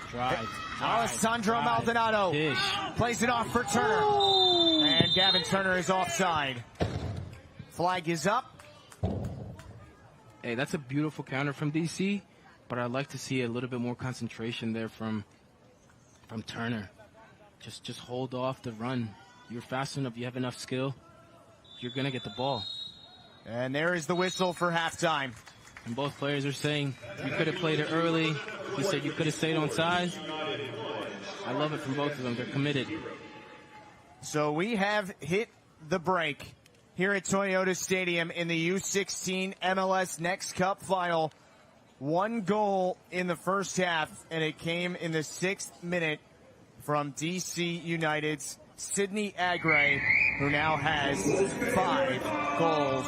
Alessandro Maldonado plays it off for Turner. And Gavin Turner is offside. Flag is up. Hey, that's a beautiful counter from DC, but I'd like to see a little bit more concentration there from Turner. Just hold off the run. You're fast enough, you have enough skill, you're going to get the ball. And there is the whistle for halftime. And both players are saying, you could have played it early. He said you could have stayed on side. I love it from both of them. They're committed. So we have hit the break here at Toyota Stadium in the U16 MLS Next Cup final. 1 goal in the first half, and it came in the 6th minute from DC United's Sydney Agre, who now has 5 goals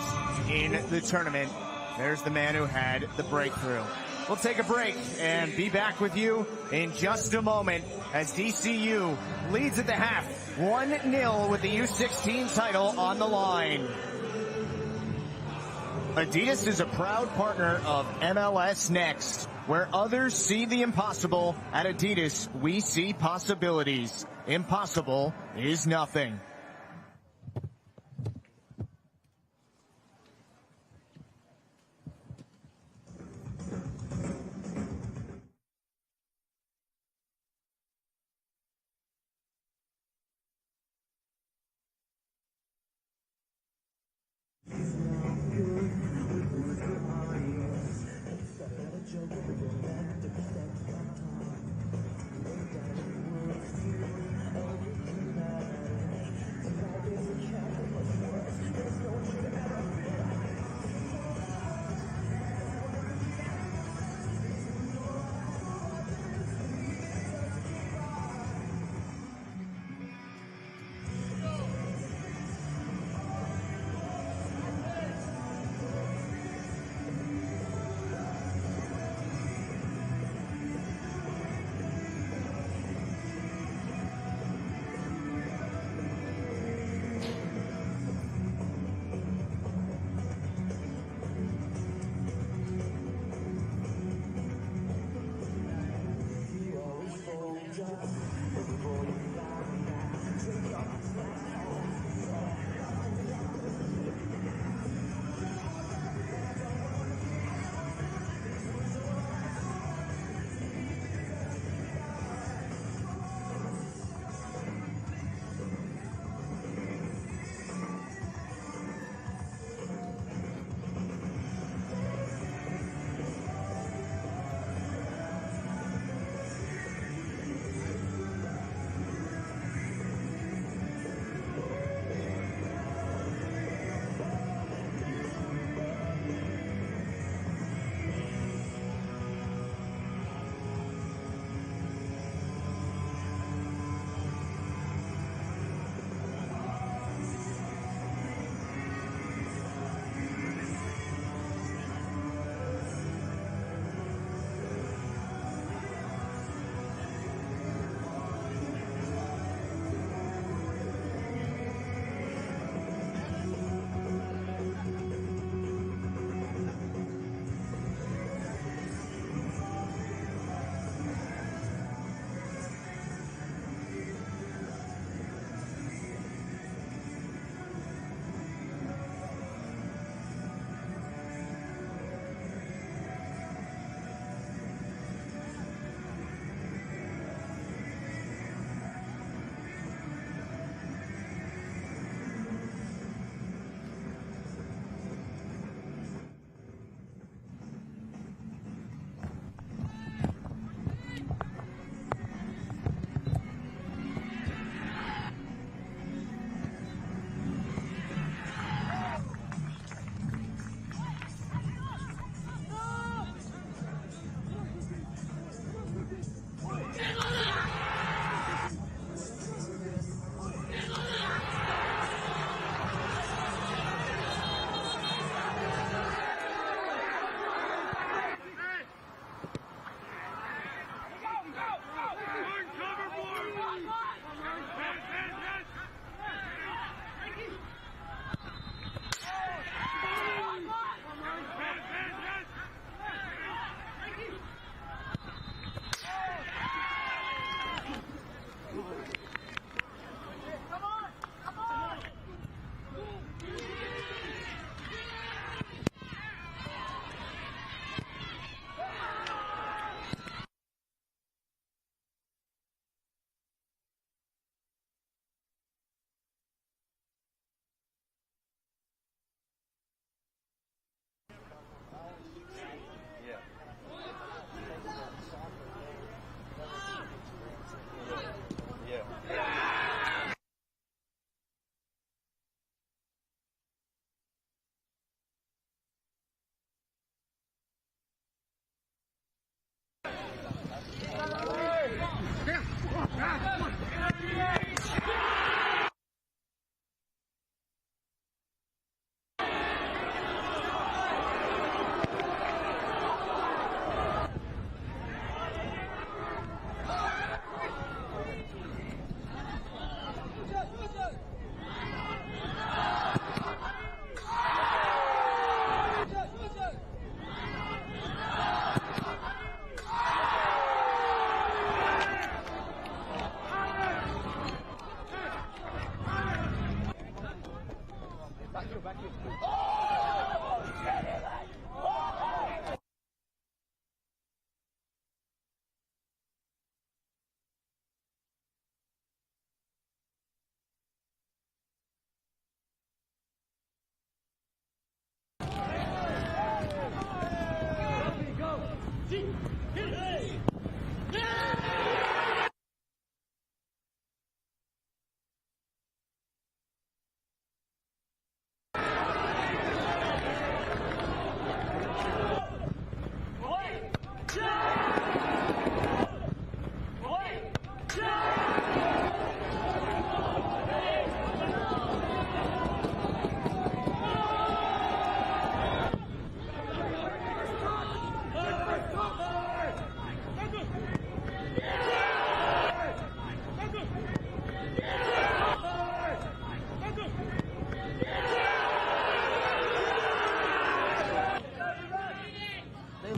in the tournament. There's the man who had the breakthrough. We'll take a break and be back with you in just a moment as DCU leads at the half 1-0 with the U16 title on the line. Adidas is a proud partner of MLS Next. Where others see the impossible, at Adidas we see possibilities. Impossible is nothing.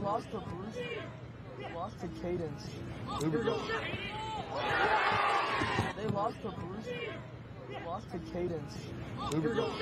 Lost to Bruce. Lost to Cadence. Here we go. They lost to Bruce. Lost to Cadence. Here we go.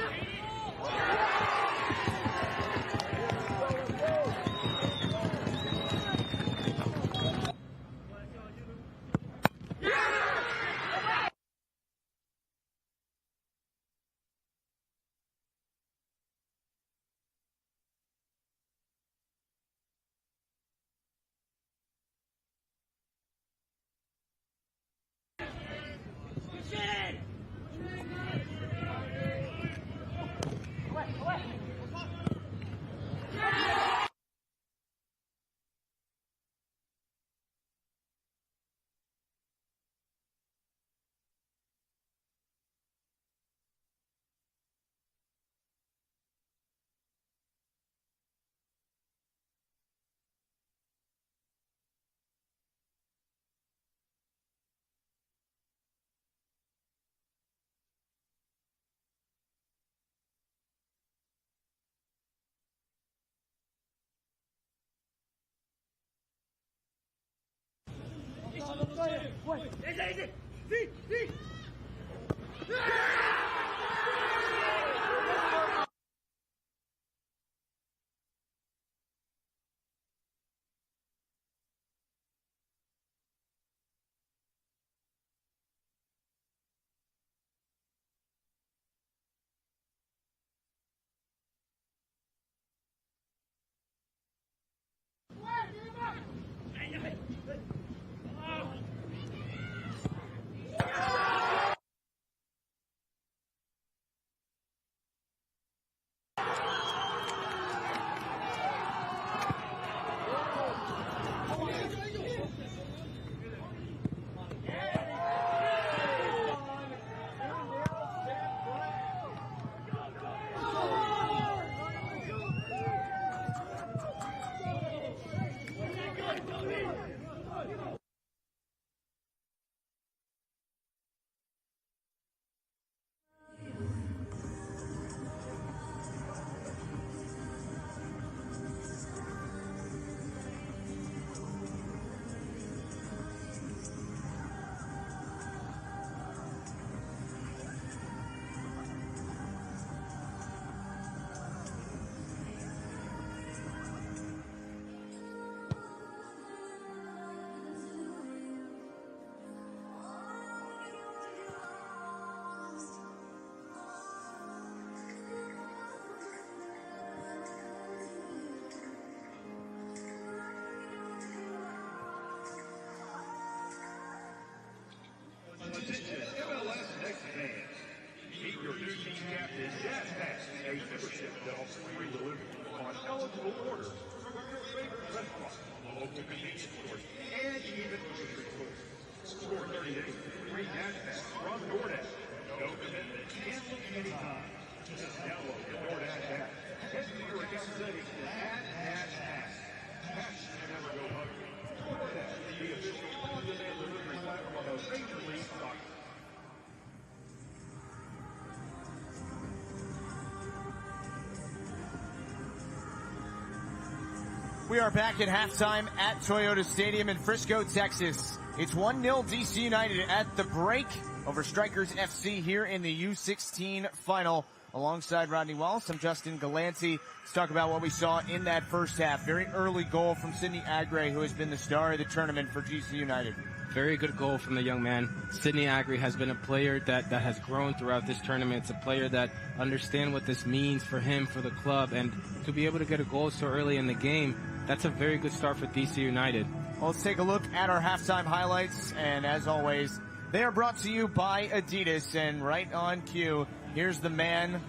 Attention, MLS Next fans. Meet your new team captain, Jazz Pass, a membership that offers free delivery on eligible orders from your favorite restaurants, local convenience stores, and even grocery stores. Score 30 days free Jazz Pass from DoorDash. No commitment, cancel anytime. Just download the DoorDash app. Head to your account settings and add #. Pass never go hungry. DoorDash, the official on-demand delivery platform of Major League Soccer. We are back at halftime at Toyota Stadium in Frisco, Texas. It's 1-0 DC United at the break over Strikers FC here in the U16 final. Alongside Rodney Wallace, I'm Justin Galanti. Let's talk about what we saw in that first half. Very early goal from Sidney Agre, who has been the star of the tournament for DC United. Very good goal from the young man. Sidney Agre has been a player that has grown throughout this tournament. It's a player that understands what this means for him, for the club, and to be able to get a goal so early in the game, that's a very good start for DC United. Well, let's take a look at our halftime highlights, and as always, they are brought to you by Adidas, and right on cue, here's the man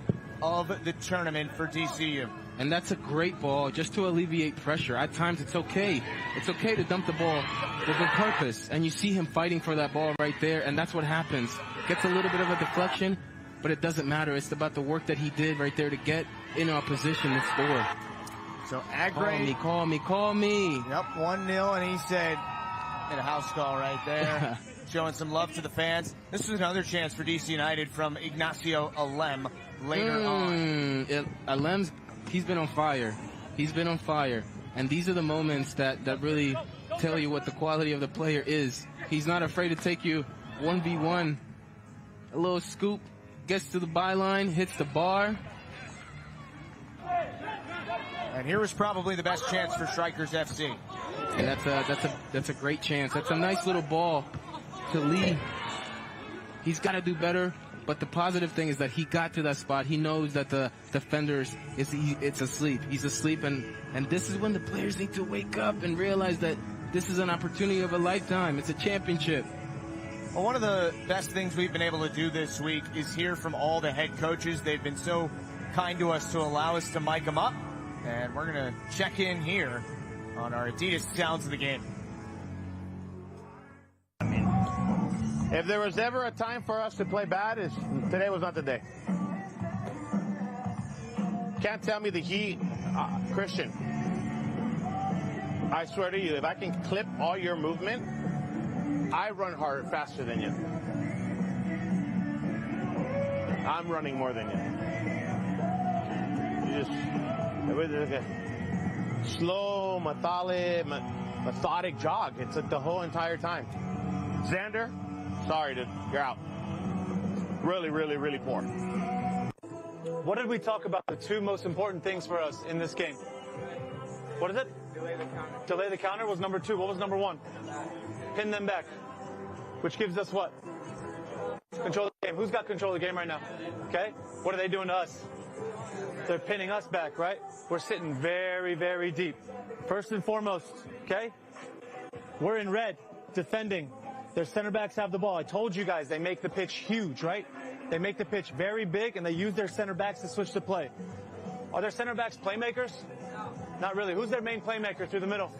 of the tournament for DCU. And that's a great ball just to alleviate pressure. At times it's okay. It's okay to dump the ball with a purpose. And you see him fighting for that ball right there, and that's what happens. Gets a little bit of a deflection, but it doesn't matter. It's about the work that he did right there to get in our position and score. So Agre, call me. Yep, 1-0, and he said, hit a house call right there. Showing some love to the fans. This is another chance for DC United from Ignacio Alem later on. Alem's, he's been on fire. And these are the moments that really tell you what the quality of the player is. He's not afraid to take you 1v1. A little scoop, gets to the byline, hits the bar. And here was probably the best chance for Strikers FC. And that's a great chance. That's a nice little ball to Lee. He's got to do better, but the positive thing is that he got to that spot. He knows that the defenders it's asleep. He's asleep, and this is when the players need to wake up and realize that this is an opportunity of a lifetime. It's a championship. Well, one of the best things we've been able to do this week is hear from all the head coaches. They've been so kind to us to allow us to mic them up, and we're going to check in here on our Adidas Sounds of the Game. If there was ever a time for us to play bad, today was not the day. Can't tell me the Heat, Christian. I swear to you, if I can clip all your movement, I run harder, faster than you. I'm running more than you. You just slow, methodic jog. It's the whole entire time. Xander, sorry, dude, you're out. Really, really, really poor. What did we talk about? The two most important things for us in this game. What is it? Delay the counter. Delay the counter was number 2. What was number 1? Pin them back. Which gives us what? Control of the game. Who's got control of the game right now? Okay? What are they doing to us? They're pinning us back, right? We're sitting very, very deep. First and foremost, okay? We're in red, defending. Their center backs have the ball. I told you guys they make the pitch huge, right? They make the pitch very big, and they use their center backs to switch the play. Are their center backs playmakers? Not really. Who's their main playmaker through the middle?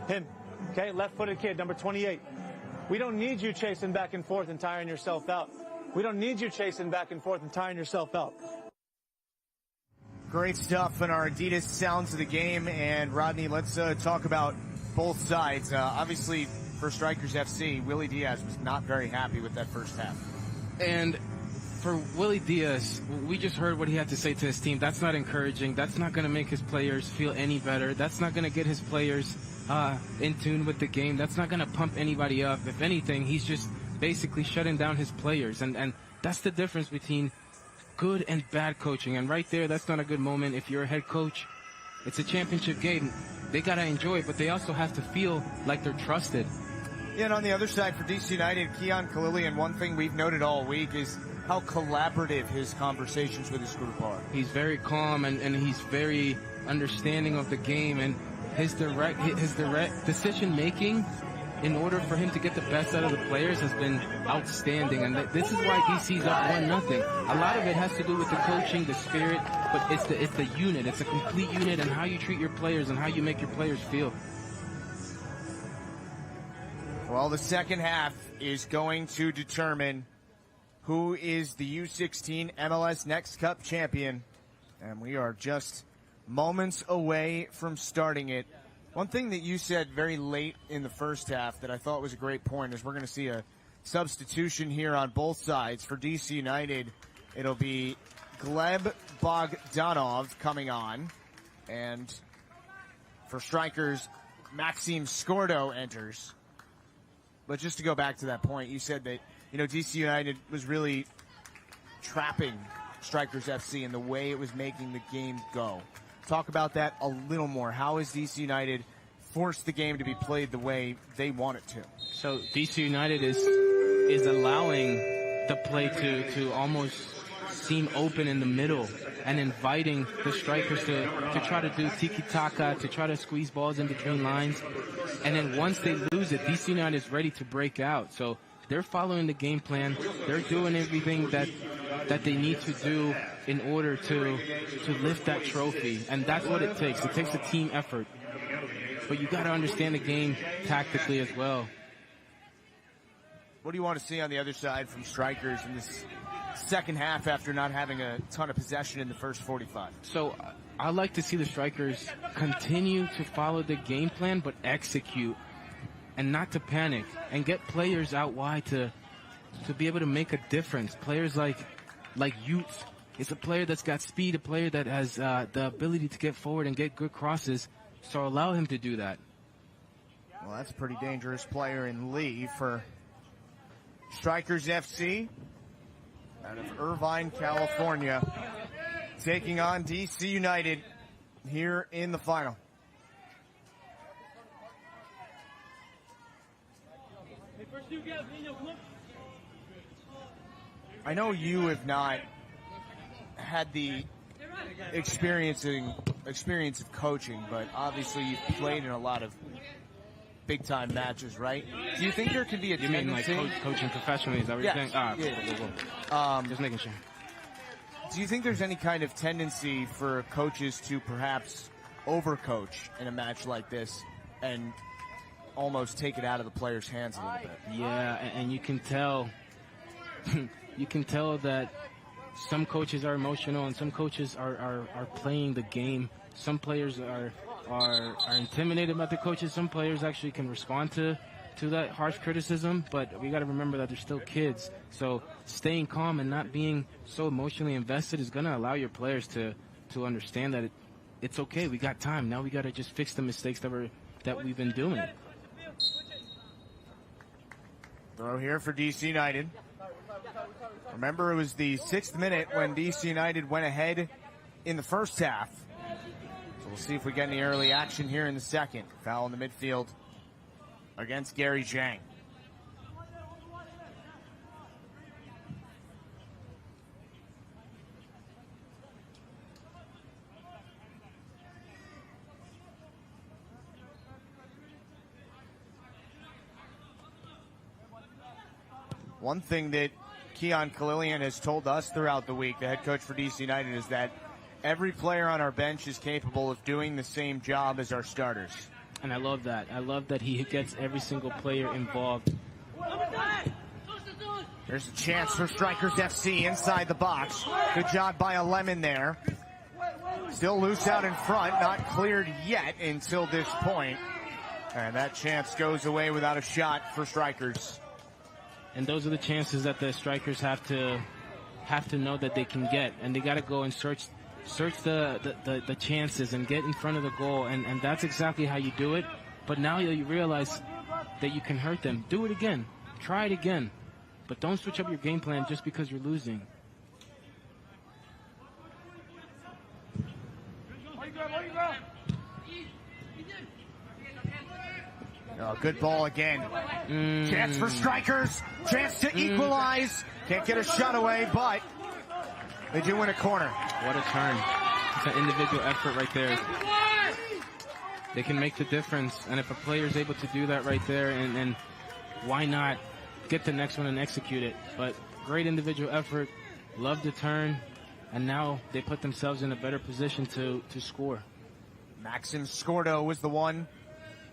Him. Okay, left-footed kid, number 28. We don't need you chasing back and forth and tiring yourself out. We don't need you chasing back and forth and tiring yourself out. Great stuff in our Adidas Sounds of the Game. And Rodney, let's talk about both sides. Obviously, for Strikers FC, Willie Diaz was not very happy with that first half. And for Willie Diaz, we just heard what he had to say to his team. That's not encouraging. That's not going to make his players feel any better. That's not going to get his players in tune with the game. That's not going to pump anybody up. If anything, he's just basically shutting down his players. And that's the difference between good and bad coaching. And right there, that's not a good moment. If you're a head coach, it's a championship game. They got to enjoy it, but they also have to feel like they're trusted. Yeah, and on the other side for DC United, Keon Kalilian, one thing we've noted all week is how collaborative his conversations with his group are. He's very calm and he's very understanding of the game, and his direct decision making in order for him to get the best out of the players has been outstanding. And this is why DC's up 1-0. A lot of it has to do with the coaching, the spirit, but it's the unit. It's a complete unit, and how you treat your players and how you make your players feel. Well, the second half is going to determine who is the U16 MLS NEXT Cup champion. And we are just moments away from starting it. One thing that you said very late in the first half that I thought was a great point is we're going to see a substitution here on both sides. For DC United, it'll be Gleb Bogdanov coming on. And for Strikers, Maxime Skordo enters. But just to go back to that point, you said that, DC United was really trapping Strikers FC and the way it was making the game go. Talk about that a little more. How has DC United forced the game to be played the way they want it to? So DC United is allowing the play to almost seem open in the middle and inviting the strikers to try to do tiki-taka, to try to squeeze balls in between lines. And then once they lose it, DC United is ready to break out. So they're following the game plan. They're doing everything that they need to do in order to lift that trophy. And that's what it takes. It takes a team effort. But you got to understand the game tactically as well. What do you want to see on the other side from Strikers in this second half after not having a ton of possession in the first 45? So I like to see the Strikers continue to follow the game plan, but execute and not to panic and get players out wide to be able to make a difference. Players like Youth is a player that's got speed, a player that has the ability to get forward and get good crosses. So allow him to do that. Well, that's a pretty dangerous player in Lee for Strikers FC out of Irvine, California, taking on DC United here in the final. I know you have not had the experience of coaching, but obviously you've played in a lot of big-time matches, right? Do you think there could be a tendency? You mean like coaching professionally, is that what you're saying? Yeah. Just making sure. Do you think there's any kind of tendency for coaches to perhaps overcoach in a match like this and almost take it out of the player's hands a little bit? Yeah, and you can tell you can tell that some coaches are emotional and some coaches are playing the game. Some players are intimidated about the coaches. Some players actually can respond to that harsh criticism, but we got to remember that they're still kids. So staying calm and not being so emotionally invested is going to allow your players to understand that it's okay. We got time. Now we got to just fix the mistakes that we've been doing. Throw here for DC United. Remember, it was the 6th minute when DC United went ahead in the first half. So we'll see if we get any early action here in the second. Foul in the midfield against Gary Zhang. One thing that Keon Kalilian has told us throughout the week, the head coach for DC United, is that every player on our bench is capable of doing the same job as our starters. And I love that. I love that he gets every single player involved. There's a chance for Strikers FC inside the box. Good job by a Lemon there. Still loose out in front, not cleared yet until this point. And that chance goes away without a shot for Strikers. And those are the chances that the Strikers have to know that they can get, and they got to go and search the chances and get in front of the goal, and that's exactly how you do it. But now you realize that you can hurt them. Do it again. Try it again. But don't switch up your game plan just because you're losing. Oh, good ball again. Chance for Strikers. Chance to equalize. Can't get a shot away, but they do win a corner. What a turn. It's an individual effort right there. They can make the difference. And if a player is able to do that right there, and why not get the next one and execute it? But great individual effort. Love the turn. And now they put themselves in a better position to score. Maxim Scordo was the one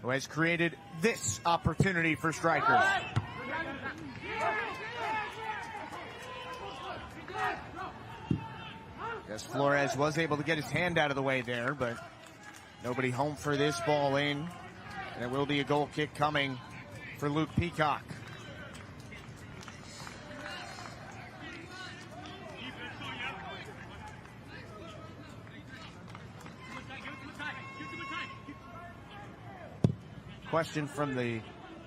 who has created this opportunity for Strikers. Yes, Flores was able to get his hand out of the way there, but nobody home for this ball in. And it will be a goal kick coming for Luke Peacock. Question from the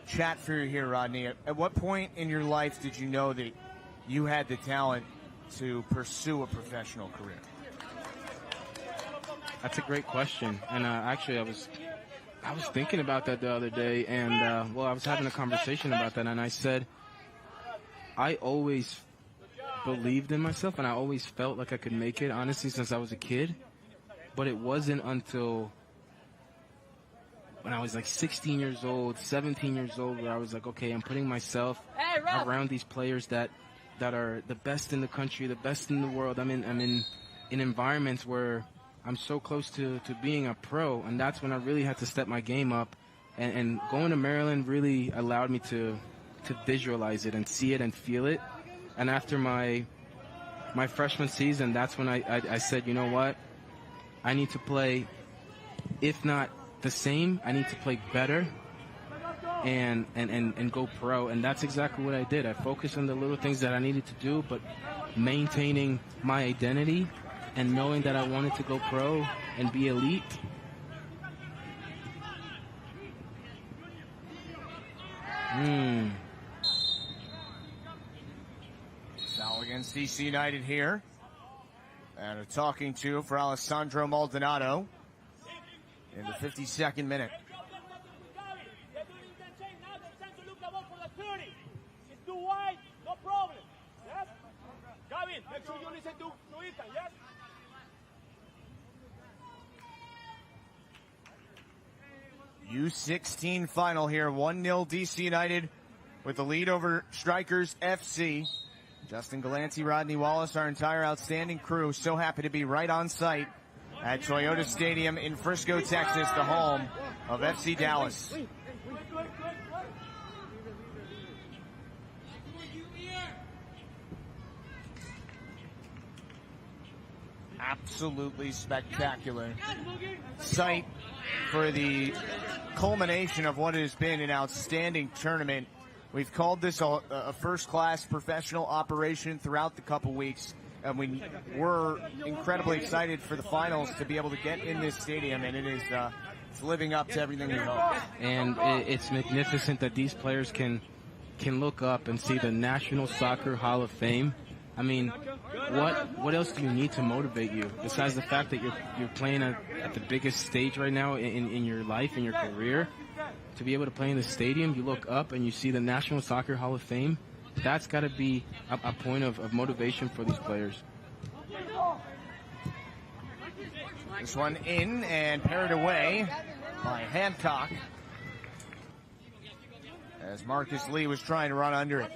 chat for you here, Rodney. At what point in your life did you know that you had the talent to pursue a professional career? That's a great question. And actually, I was thinking about that the other day, and I was having a conversation about that, and I said, I always believed in myself, and I always felt like I could make it, honestly, since I was a kid. But it wasn't until when I was like 16 years old, 17 years old, where I was like, okay, I'm putting myself around these players that are the best in the country, the best in the world. I'm in environments where I'm so close to being a pro, and that's when I really had to step my game up. And going to Maryland really allowed me to visualize it and see it and feel it. And after my freshman season, that's when I said, you know what? I need to play, if not the same, I need to play better and go pro. And that's exactly what I did. I focused on the little things that I needed to do, but maintaining my identity and knowing that I wanted to go pro and be elite. Foul against DC United here. And a talking to for Alessandro Maldonado in the 52nd minute. Gavin, make sure you listen to Ethan, yes? U16 final here, 1-0 DC United with the lead over Strikers FC. Justin Galanti, Rodney Wallace, our entire outstanding crew, so happy to be right on site at Toyota Stadium in Frisco, Texas, the home of FC Dallas. Absolutely spectacular sight for the culmination of what has been an outstanding tournament. We've called this a first-class professional operation throughout the couple weeks, and we were incredibly excited for the finals to be able to get in this stadium, and it is it's living up to everything we hoped. And it's magnificent that these players can look up and see the National Soccer Hall of Fame. I mean, what else do you need to motivate you besides the fact that you're playing at the biggest stage right now in your life, in your career? To be able to play in the stadium, you look up and you see the National Soccer Hall of Fame. That's got to be a point of motivation for these players. This one in and parried away by Hancock, as Marcus Lee was trying to run under it.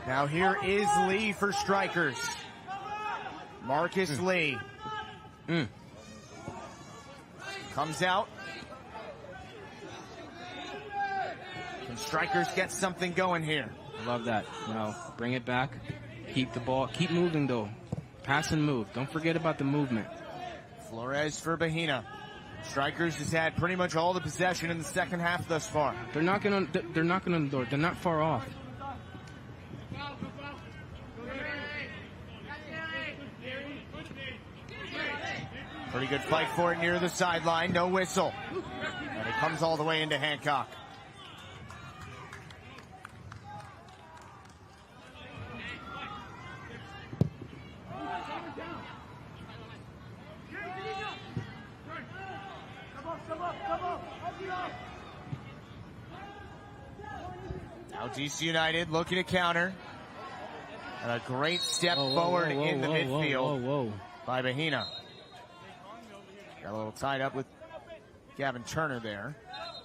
Now here is Lee for Strikers. Marcus Lee. Comes out. And Strikers get something going here. Love that. Now, bring it back. Keep the ball. Keep moving, though. Pass and move. Don't forget about the movement. Flores for Bahina. Strikers has had pretty much all the possession in the second half thus far. They're knocking on the door. They're not far off. Pretty good fight for it near the sideline. No whistle. And it comes all the way into Hancock. Now DC United looking to counter. And a great step forward in the midfield by Bahina. Got a little tied up with Gavin Turner there.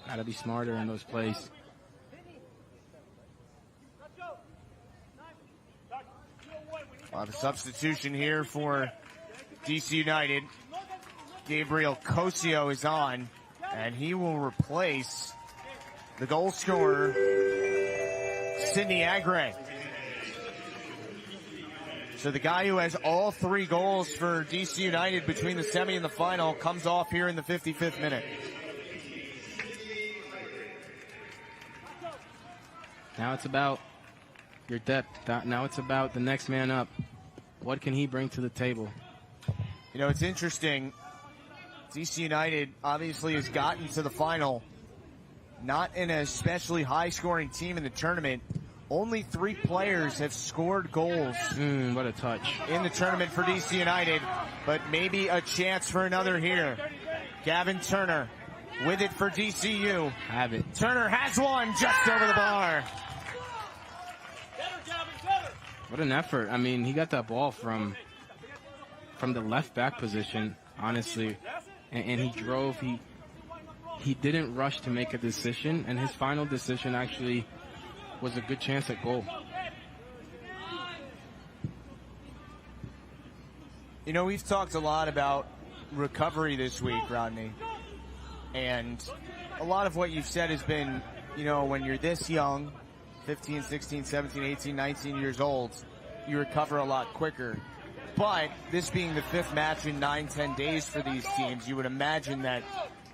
Got to be smarter in those plays. The substitution here for DC United. Gabriel Cosio is on, and he will replace the goal scorer, Sidney Agre. So the guy who has all 3 goals for DC United between the semi and the final comes off here in the 55th minute. Now it's about your depth. Now it's about the next man up. What can he bring to the table? You know, it's interesting. DC United obviously has gotten to the final, not in a especially high-scoring team in the tournament, Only 3 players have scored goals What a touch. in the tournament for DC United, but maybe a chance for another here. Gavin Turner with it for DCU. Have it. Turner has one just over the bar. What an effort. I mean, he got that ball from the left back position, honestly, and he drove. He didn't rush to make a decision, and his final decision actually was a good chance at goal. You know, we've talked a lot about recovery this week, Rodney, and a lot of what you've said has been, you know, when you're this young, 15, 16, 17, 18, 19 years old, you recover a lot quicker. But this being the 5th match in 9-10 days for these teams, you would imagine that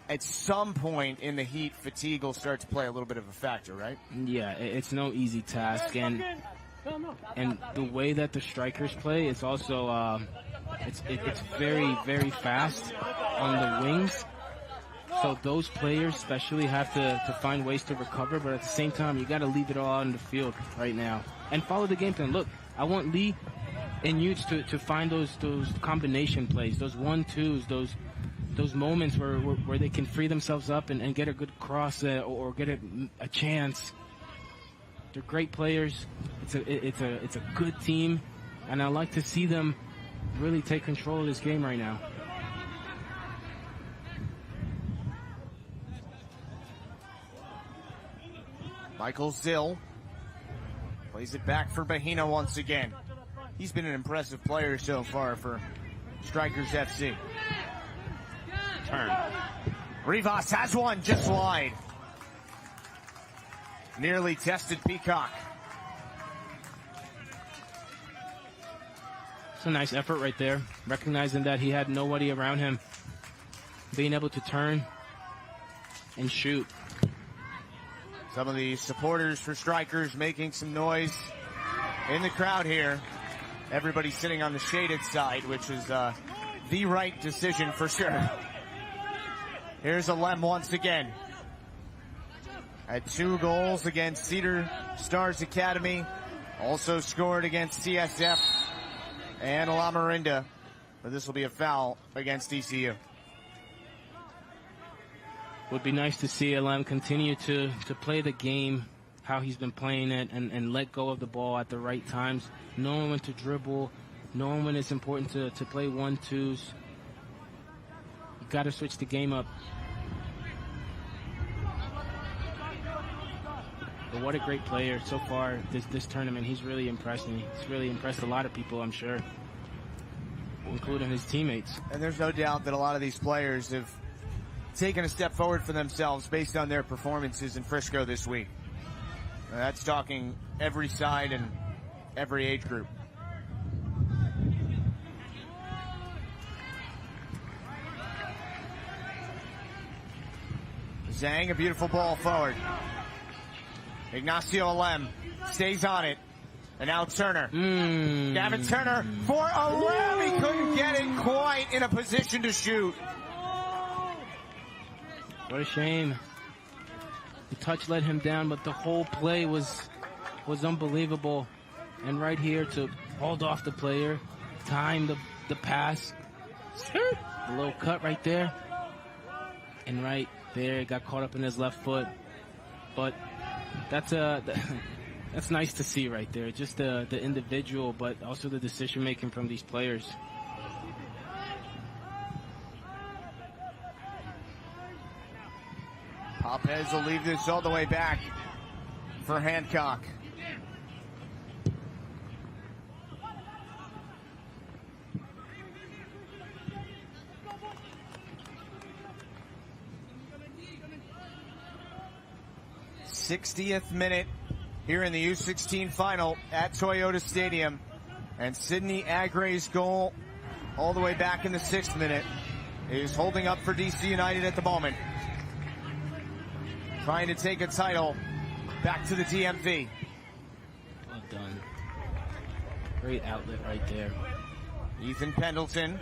at some point in the heat, fatigue will start to play a little bit of a factor, right? Yeah, it's no easy task, and the way that the strikers play, it's also it's very, very fast on the wings. So those players especially have to find ways to recover, but at the same time, you got to leave it all out in the field right now and follow the game plan. Look, I want Lee and Utes to find those combination plays, those 1-2s, those moments where they can free themselves up and get a good cross or get a chance. They're great players. It's a good team, and I like to see them really take control of this game right now. Michael Zill plays it back for Bahina once again. He's been an impressive player so far for Strikers FC. Turn. Rivas has one just wide. Nearly tested Peacock. It's a nice effort right there, recognizing that he had nobody around him, being able to turn and shoot. Some of the supporters for Strikers making some noise in the crowd here. Everybody sitting on the shaded side, which is the right decision for sure. Here's Alem once again. Had 2 goals against Cedar Stars Academy. Also scored against CSF and La Marinda. But this will be a foul against DCU. Would be nice to see Alem continue to play the game how he's been playing it and let go of the ball at the right times, knowing when to dribble, knowing when it's important to play 1-2s. You got to switch the game up. But what a great player so far this tournament. He's really impressed me. He's really impressed a lot of people, I'm sure, including his teammates. And there's no doubt that a lot of these players have taken a step forward for themselves based on their performances in Frisco this week. That's talking every side and every age group. Zhang, a beautiful ball forward. Ignacio Alem stays on it. And now Turner. Gavin Turner for Alem. He couldn't get it quite in a position to shoot. What a shame. The touch let him down, but the whole play was unbelievable. And right here to hold off the player, time the pass. A little cut right there. And right there, it got caught up in his left foot. But that's nice to see right there. Just the individual, but also the decision making from these players. Lopez will leave this all the way back for Hancock. '60th minute here in the U16 final at Toyota Stadium. And Sydney Agray's goal all the way back in the 6th minute is holding up for DC United at the moment. Trying to take a title back to the DMV. Well done. Great outlet right there. Ethan Pendleton.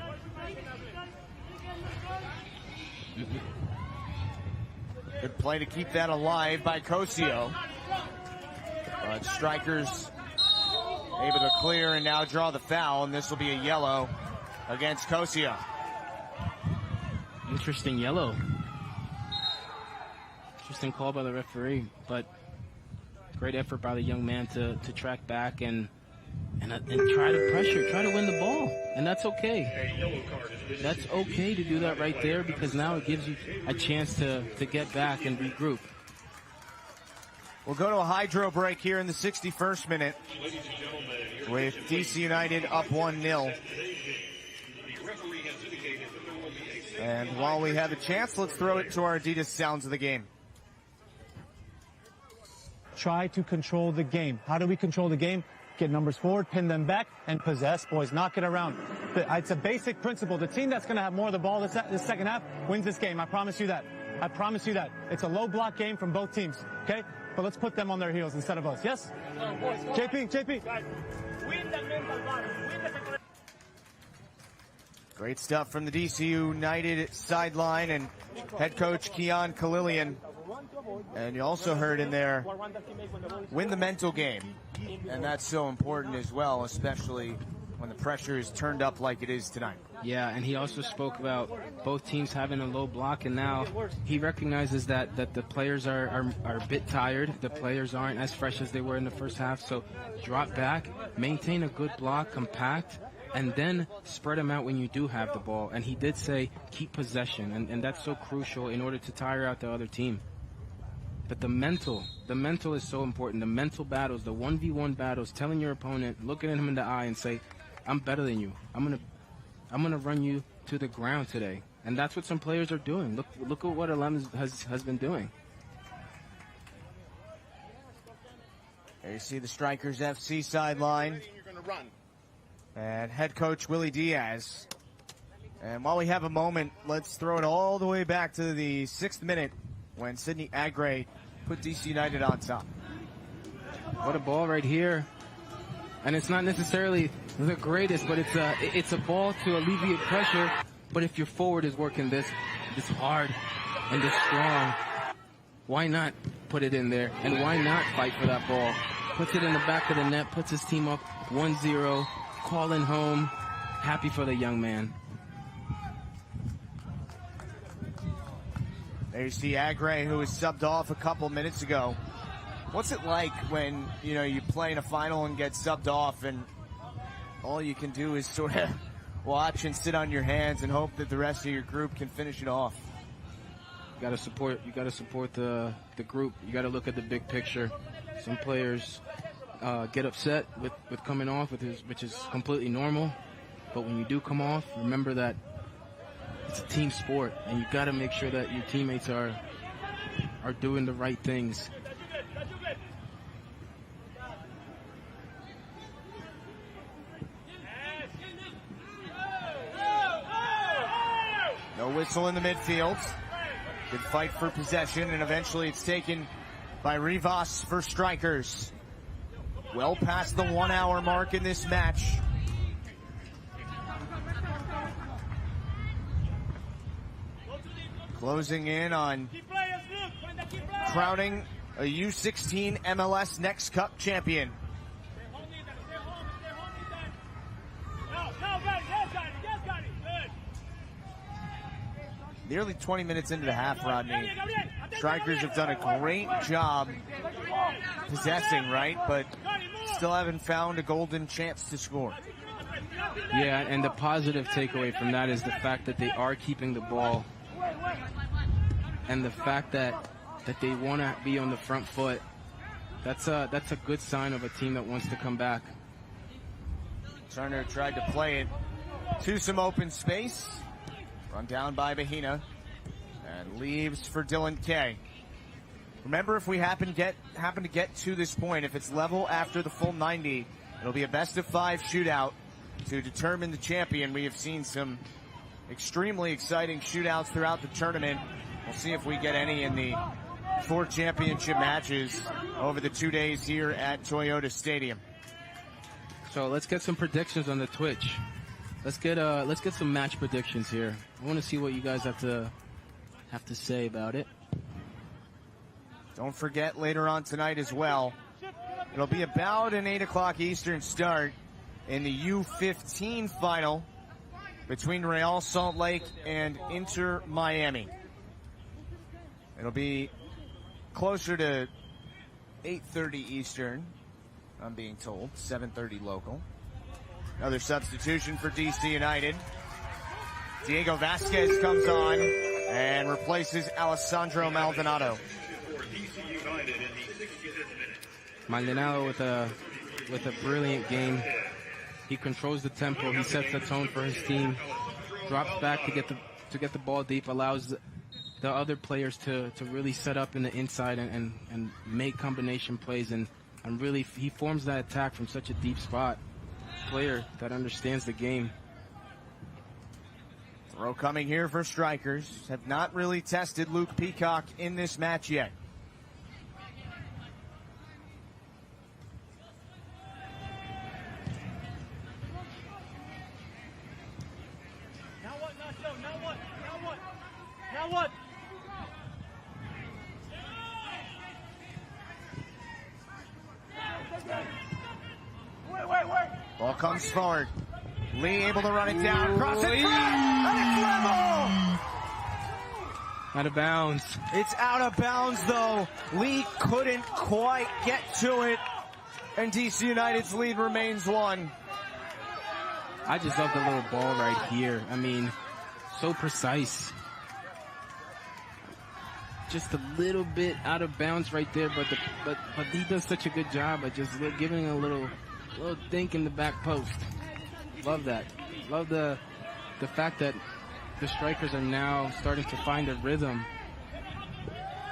Good play to keep that alive by Cosio. Strikers able to clear and now draw the foul, and this will be a yellow against Kosia. Interesting yellow. Interesting call by the referee, but great effort by the young man to track back and try to pressure, try to win the ball, and that's okay. That's okay to do that right there, because now it gives you a chance to get back and regroup. We'll go to a hydro break here in the 61st minute with DC United up 1-0. And while we have a chance, let's throw it to our Adidas sounds of the game. Try to control the game. How do we control the game? Get numbers forward, pin them back, and possess, boys. Knock it around. It's a basic principle. The team that's going to have more of the ball this second half wins this game. I promise you that. I promise you that. It's a low block game from both teams, okay? But let's put them on their heels instead of us. Yes? JP. Win the mental battle. Win the psychological. Great stuff from the DC United sideline and head coach Keon Kalilian. And you also heard in there, win the mental game. And that's so important as well, especially when the pressure is turned up like it is tonight. Yeah, and he also spoke about both teams having a low block, and now he recognizes that the players are a bit tired. The players aren't as fresh as they were in the first half, so drop back, maintain a good block, compact, and then spread them out when you do have the ball. And he did say keep possession, and that's so crucial in order to tire out the other team. But the mental is so important. The mental battles, the 1v1 battles, telling your opponent, looking at him in the eye and say, I'm better than you. I'm gonna run you to the ground today. And that's what some players are doing. Look at what Alem has been doing. There you see the Strikers FC sideline. And head coach Willie Diaz. And while we have a moment, let's throw it all the way back to the 6th minute when Sidney Agre put DC United on top. What a ball right here. And it's not necessarily the greatest, but it's a ball to alleviate pressure. But if your forward is working this hard and this strong, why not put it in there? And why not fight for that ball? Puts it in the back of the net, puts his team up 1-0, calling home. Happy for the young man. There you see Agre, who was subbed off a couple minutes ago. What's it like when, you play in a final and get subbed off and all you can do is sort of watch and sit on your hands and hope that the rest of your group can finish it off? You got to support the group. You got to look at the big picture. Some players get upset with coming off, which is completely normal. But when you do come off, remember that it's a team sport, and you got to make sure that your teammates are doing the right things. No whistle in the midfield. Good fight for possession, and eventually it's taken by Rivas for Strikers. Well past the 1 hour mark in this match. Closing in on crowning a U16 MLS NEXT Cup champion. Nearly 20 minutes into the half, Rodney. Strikers have done a great job possessing, right? But still haven't found a golden chance to score. Yeah, and the positive takeaway from that is the fact that they are keeping the ball, and the fact that they want to be on the front foot. That's a good sign of a team that wants to come back. Turner tried to play it to some open space. Run down by Bahina. And leaves for Dylan Kay. Remember, if we happen to get to this point, if it's level after the full 90, it'll be a best-of-5 shootout to determine the champion. We have seen some extremely exciting shootouts throughout the tournament. We'll see if we get any in the 4 championship matches over the 2 days here at Toyota Stadium. So let's get some predictions on the Twitch. Let's get some match predictions here. I want to see what you guys have to say about it. Don't forget later on tonight as well, It'll be about an 8 o'clock Eastern start in the U16 final between Real Salt Lake and Inter Miami. It'll be closer to 8:30 Eastern, I'm being told, 7:30 local. Another substitution for DC United. Diego Vasquez comes on and replaces Alessandro Maldonado. Maldonado with a brilliant game. He controls the tempo. He sets the tone for his team. Drops back to get the ball deep. Allows the other players to really set up in the inside and make combination plays. And really, he forms that attack from such a deep spot. Player that understands the game. Throw coming here for Strikers. Have not really tested Luke Peacock in this match yet. Now what, Nacho? Now what? Now what? Now what? Wait. Ball comes forward. Lee able to run it down, cross it, and it's level! Out of bounds. It's out of bounds, though. Lee couldn't quite get to it, and DC United's lead remains 1. I just love the little ball right here. I mean, so precise. Just a little bit out of bounds right there, but he does such a good job at just giving a little dink in the back post. Love that. Love the fact that the Strikers are now starting to find a rhythm.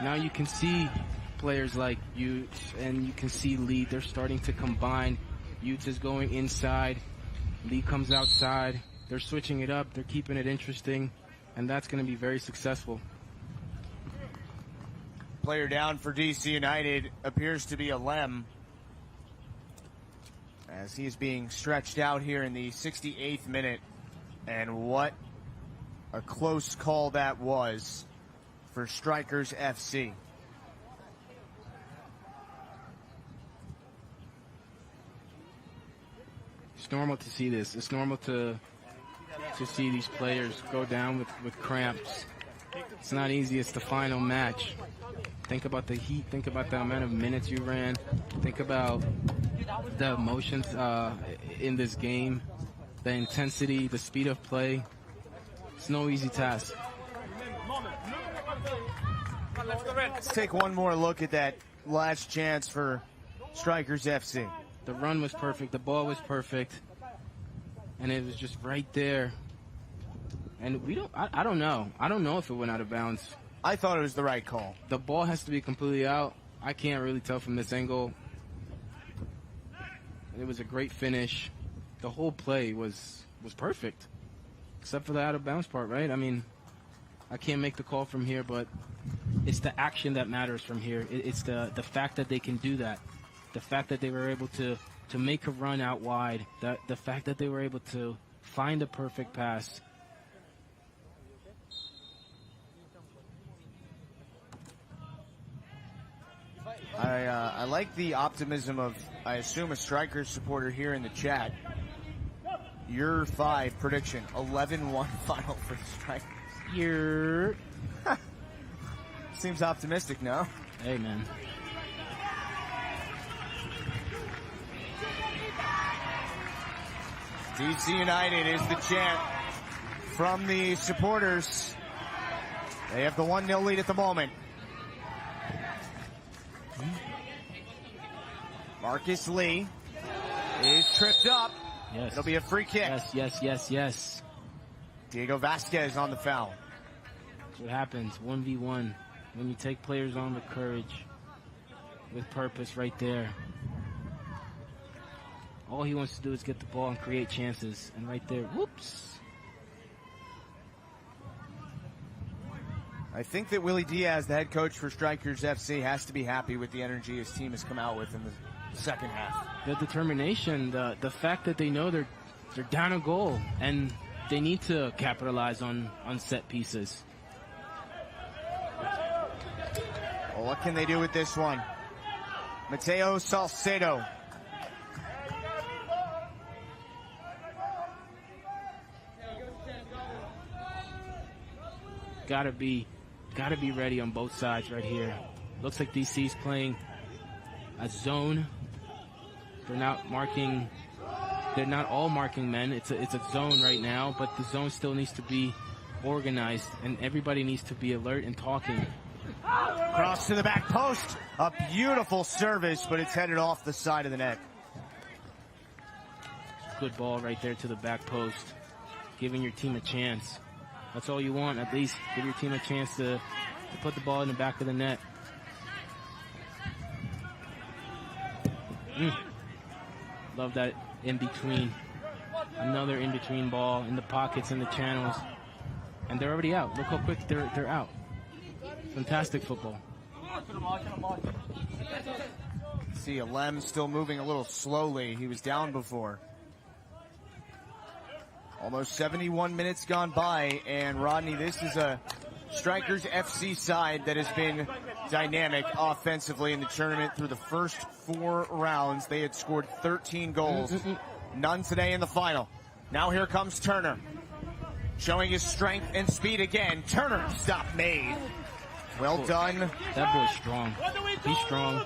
Now you can see players like Utes and you can see Lee. They're starting to combine. Utes is going inside. Lee comes outside. They're switching it up. They're keeping it interesting. And that's going to be very successful. Player down for DC United appears to be Alem, as he is being stretched out here in the 68th minute. And what a close call that was for Strikers FC. It's normal to see this. It's normal to see these players go down with cramps. It's not easy. It's the final match. Think about the heat. Think about the amount of minutes you ran. Think about the emotions in this game, the intensity, the speed of play. It's no easy task. Let's take one more look at that last chance for Strikers FC. The run was perfect. The ball was perfect. And it was just right there. And I don't know. I don't know if it went out of bounds. I thought it was the right call. The ball has to be completely out. I can't really tell from this angle. It was a great finish. The whole play was perfect, except for the out of bounds part, right? I mean, I can't make the call from here, but it's the action that matters from here. It's the fact that they can do that, the fact that they were able to make a run out wide, the fact that they were able to find a perfect pass. I like the optimism of, I assume, a Strikers supporter here in the chat. Your 5 prediction, 11-1 final for the Strikers. Seems optimistic, no? Hey, man. DC United is the chant from the supporters. They have the 1-0 lead at the moment. Marcus Lee is tripped up. Yes. It'll be a free kick. Yes. Diego Vasquez on the foul. That's what happens, 1v1. When you take players on with courage, with purpose right there. All he wants to do is get the ball and create chances. And right there, whoops. I think that Willie Diaz, the head coach for Strikers FC, has to be happy with the energy his team has come out with in the second half. The determination, the fact that they know they're down a goal and they need to capitalize on set pieces. Well, what can they do with this one? Mateo Salcedo. Gotta be ready on both sides right here. Looks like DC's playing a zone. They're not all marking men. It's a zone right now, but the zone still needs to be organized, and everybody needs to be alert and talking. Cross to the back post. A beautiful service, but it's headed off the side of the net. Good ball right there to the back post, giving your team a chance. That's all you want, at least. Give your team a chance to put the ball in the back of the net. Love that in-between. Another in-between ball in the pockets and the channels. And they're already out. Look how quick they're out. Fantastic football. See Alem still moving a little slowly. He was down before. Almost 71 minutes gone by, and Rodney, this is a Strikers FC side that has been dynamic offensively in the tournament through the first 4 rounds. They had scored 13 goals. None today in the final. Now here comes Turner, showing his strength and speed again. Turner, stop made. Well done. That boy's strong. He's strong.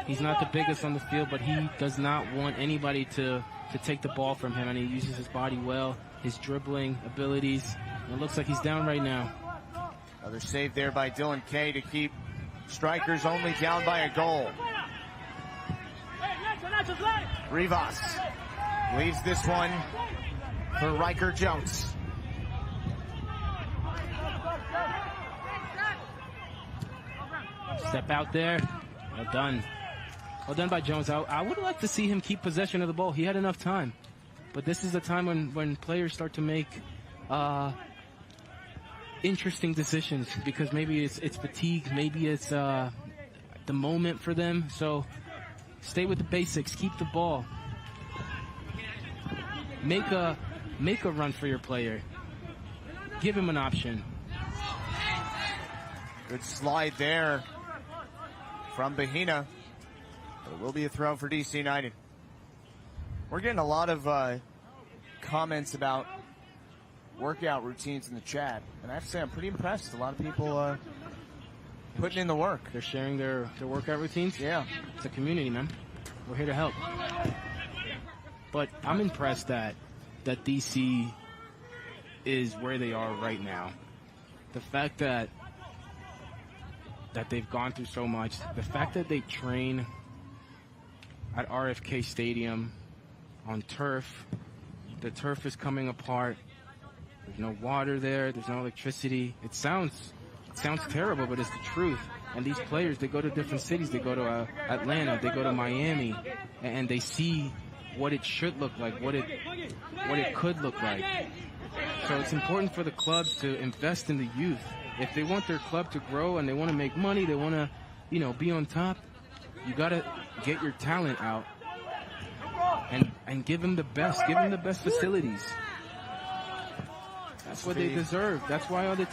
He's not the biggest on the field, but he does not want anybody to take the ball from him, and he uses his body well, his dribbling abilities. It looks like he's down right now. Another save there by Dylan Kay to keep Strikers only down by a goal. Rivas leaves this one for Riker Jones. Step out there. Well done. Well done by Jones. I would like to see him keep possession of the ball. He had enough time. But this is a time when players start to make interesting decisions, because maybe it's fatigue, maybe it's the moment for them. So stay with the basics. Keep the ball. Make a run for your player. Give him an option. Good slide there from Bahina. But it will be a throw for DC United. We're getting a lot of comments about workout routines in the chat, and I have to say I'm pretty impressed. A lot of people putting in the work. They're sharing their workout routines. Yeah. It's a community, man. We're here to help. But I'm impressed that DC is where they are right now. The fact that they've gone through so much, the fact that they train at RFK Stadium on turf. The turf is coming apart. There's no water there. There's no electricity. It sounds terrible, but it's the truth. And these players, they go to different cities. They go to Atlanta. They go to Miami, and they see what it should look like, what it could look like. So it's important for the clubs to invest in the youth. If they want their club to grow and they want to make money, they want to, be on top, you got to get your talent out and give them the best. Give them the best facilities. That's what they deserve. That's why other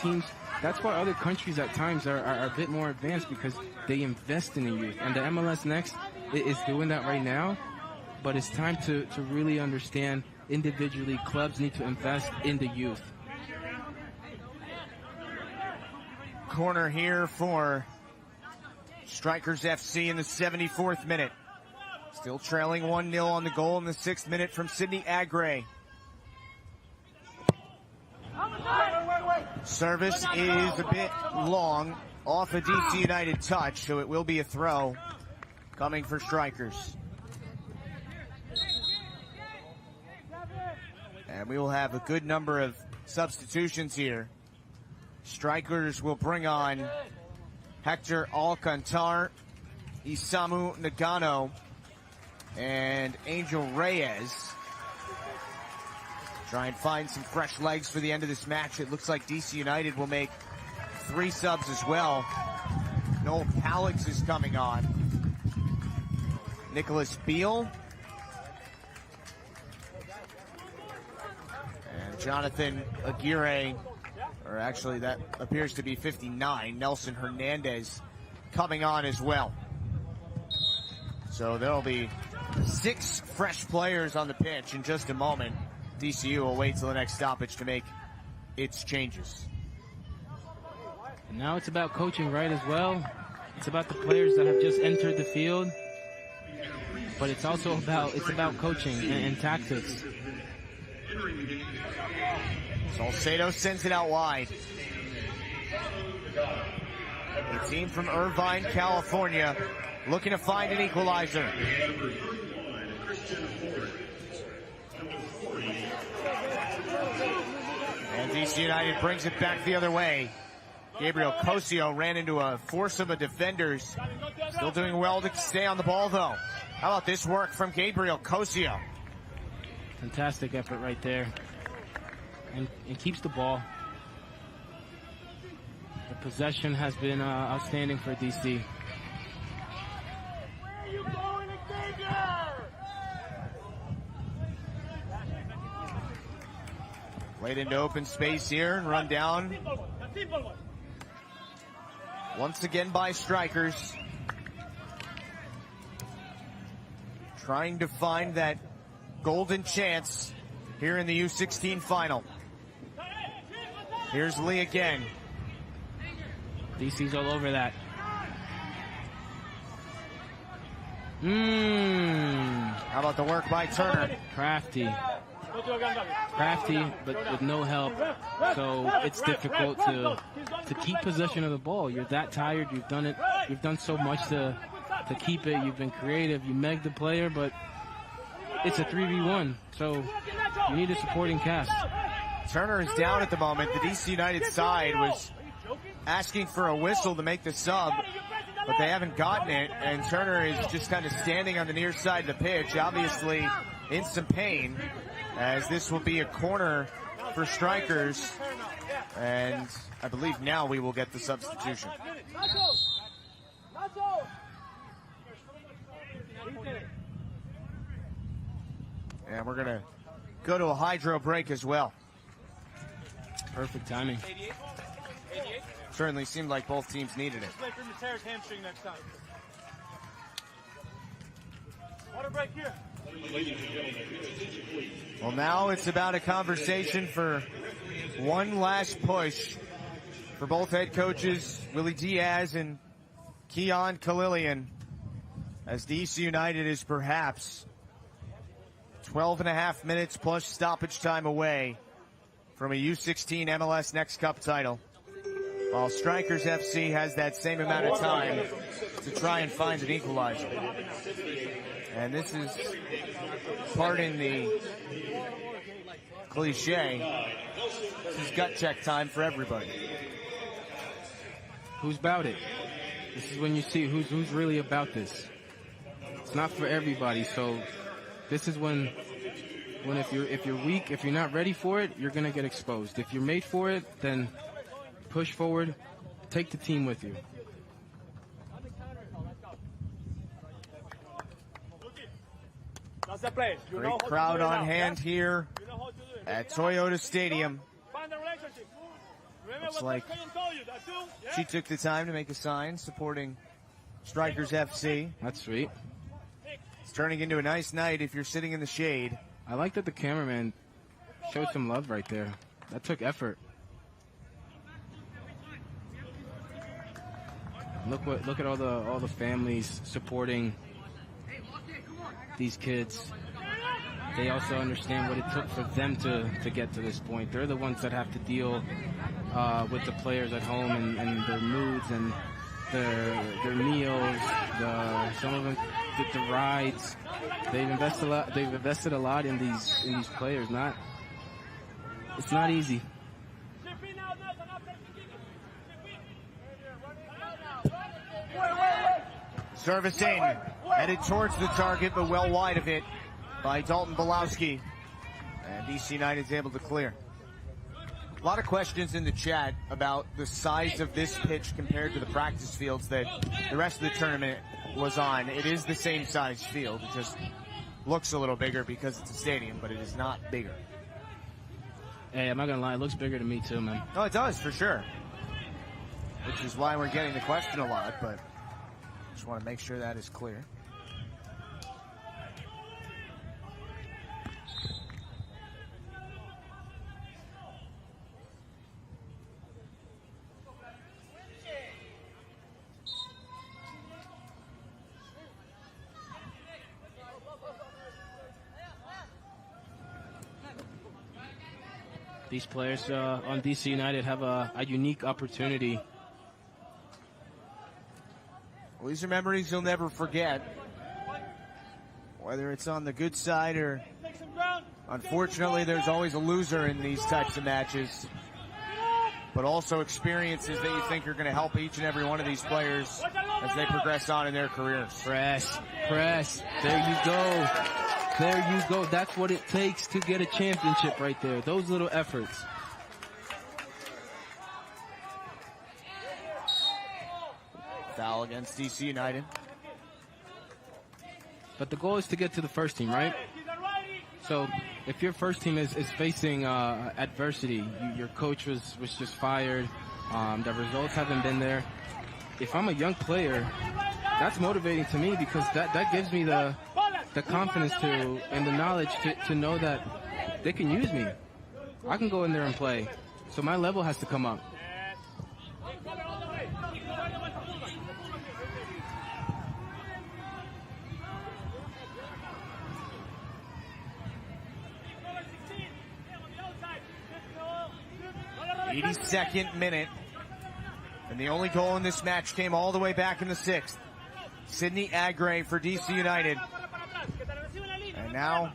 countries at times are a bit more advanced, because they invest in the youth. And the MLS Next is doing that right now. But it's time to really understand individually clubs need to invest in the youth. Corner here for Strikers FC in the 74th minute. Still trailing 1-0 on the goal in the 6th minute from Sydney Agre. Service is a bit long, off a DC United touch, so it will be a throw coming for Strikers. And we will have a good number of substitutions here. Strikers will bring on Hector Alcantar, Isamu Nagano, and Angel Reyes. Try and find some fresh legs for the end of this match. It looks like DC United will make 3 subs as well. Noel Calix is coming on. Nicholas Beal. And Jonathan Aguirre, or actually that appears to be 59, Nelson Hernandez, coming on as well. So there'll be 6 fresh players on the pitch in just a moment. DCU will wait till the next stoppage to make its changes. And now it's about coaching, right, as well. It's about the players that have just entered the field, but it's also about coaching and tactics. Salcedo sends it out wide. The team from Irvine, California, looking to find an equalizer. And DC United brings it back the other way. Gabriel Cosio ran into a foursome of defenders. Still doing well to stay on the ball, though. How about this work from Gabriel Cosio? Fantastic effort right there. And keeps the ball. The possession has been outstanding for DC. Played into open space here and run down. Once again by strikers. Trying to find that golden chance here in the U16 final. Here's Lee again. DC's all over that. How about the work by Turner? Crafty, but with no help. So it's difficult to keep possession of the ball. You're that tired. You've done it. You've done so much to keep it. You've been creative. You megged the player, but it's a 3v1. So you need a supporting cast. Turner is down at the moment. The DC United side was asking for a whistle to make the sub, but they haven't gotten it, and Turner is just kind of standing on the near side of the pitch, obviously in some pain, as this will be a corner for strikers, and I believe now we will get the substitution. And we're going to go to a hydro break as well. Perfect timing. Certainly seemed like both teams needed it. Water break here. Well, now it's about a conversation for one last push for both head coaches, Willie Diaz and Keon Kalilian, as DC United is perhaps 12.5 minutes plus stoppage time away from a U16 MLS Next Cup title, while Strikers FC has that same amount of time to try and find an equalizer. And this is, pardon the cliche, this is gut check time for everybody. Who's about it? This is when you see who's really about this. It's not for everybody, so this is when if you're weak, if you're not ready for it, you're gonna get exposed. If you're made for it, then push forward, take the team with you. Great crowd on hand here at Toyota Stadium. Looks like she took the time to make a sign supporting Strikers FC. That's sweet. It's turning into a nice night if you're sitting in the shade. I like that the cameraman showed some love right there. That took effort. Look at all the families supporting these kids. They also understand what it took for them to get to this point. They're the ones that have to deal with the players at home and their moods and their meals. Some of them the rides. They've invested a lot in these players. It's not easy. Service in, headed towards the target, but well wide of it by Dalton Belowski. And DC United's able to clear. A lot of questions in the chat about the size of this pitch compared to the practice fields that the rest of the tournament was on. It is the same size field. It just looks a little bigger because it's a stadium, but it is not bigger. Hey, I'm not gonna lie, it looks bigger to me too, man. No, it does, for sure. Which is why we're getting the question a lot, but just want to make sure that is clear. These players on DC United have a unique opportunity. Well, these are memories you'll never forget. Whether it's on the good side or, unfortunately, there's always a loser in these types of matches. But also experiences that you think are going to help each and every one of these players as they progress on in their careers. Press, press. There you go. There you go. That's what it takes to get a championship right there. Those little efforts. Foul against DC United. But the goal is to get to the first team, right? So if your first team is facing adversity, your coach was just fired, the results haven't been there. If I'm a young player, that's motivating to me because that gives me the confidence and the knowledge to know that they can use me. I can go in there and play. So my level has to come up. '82nd minute. And the only goal in this match came all the way back in the 6th. Sydney Agre for DC United. And now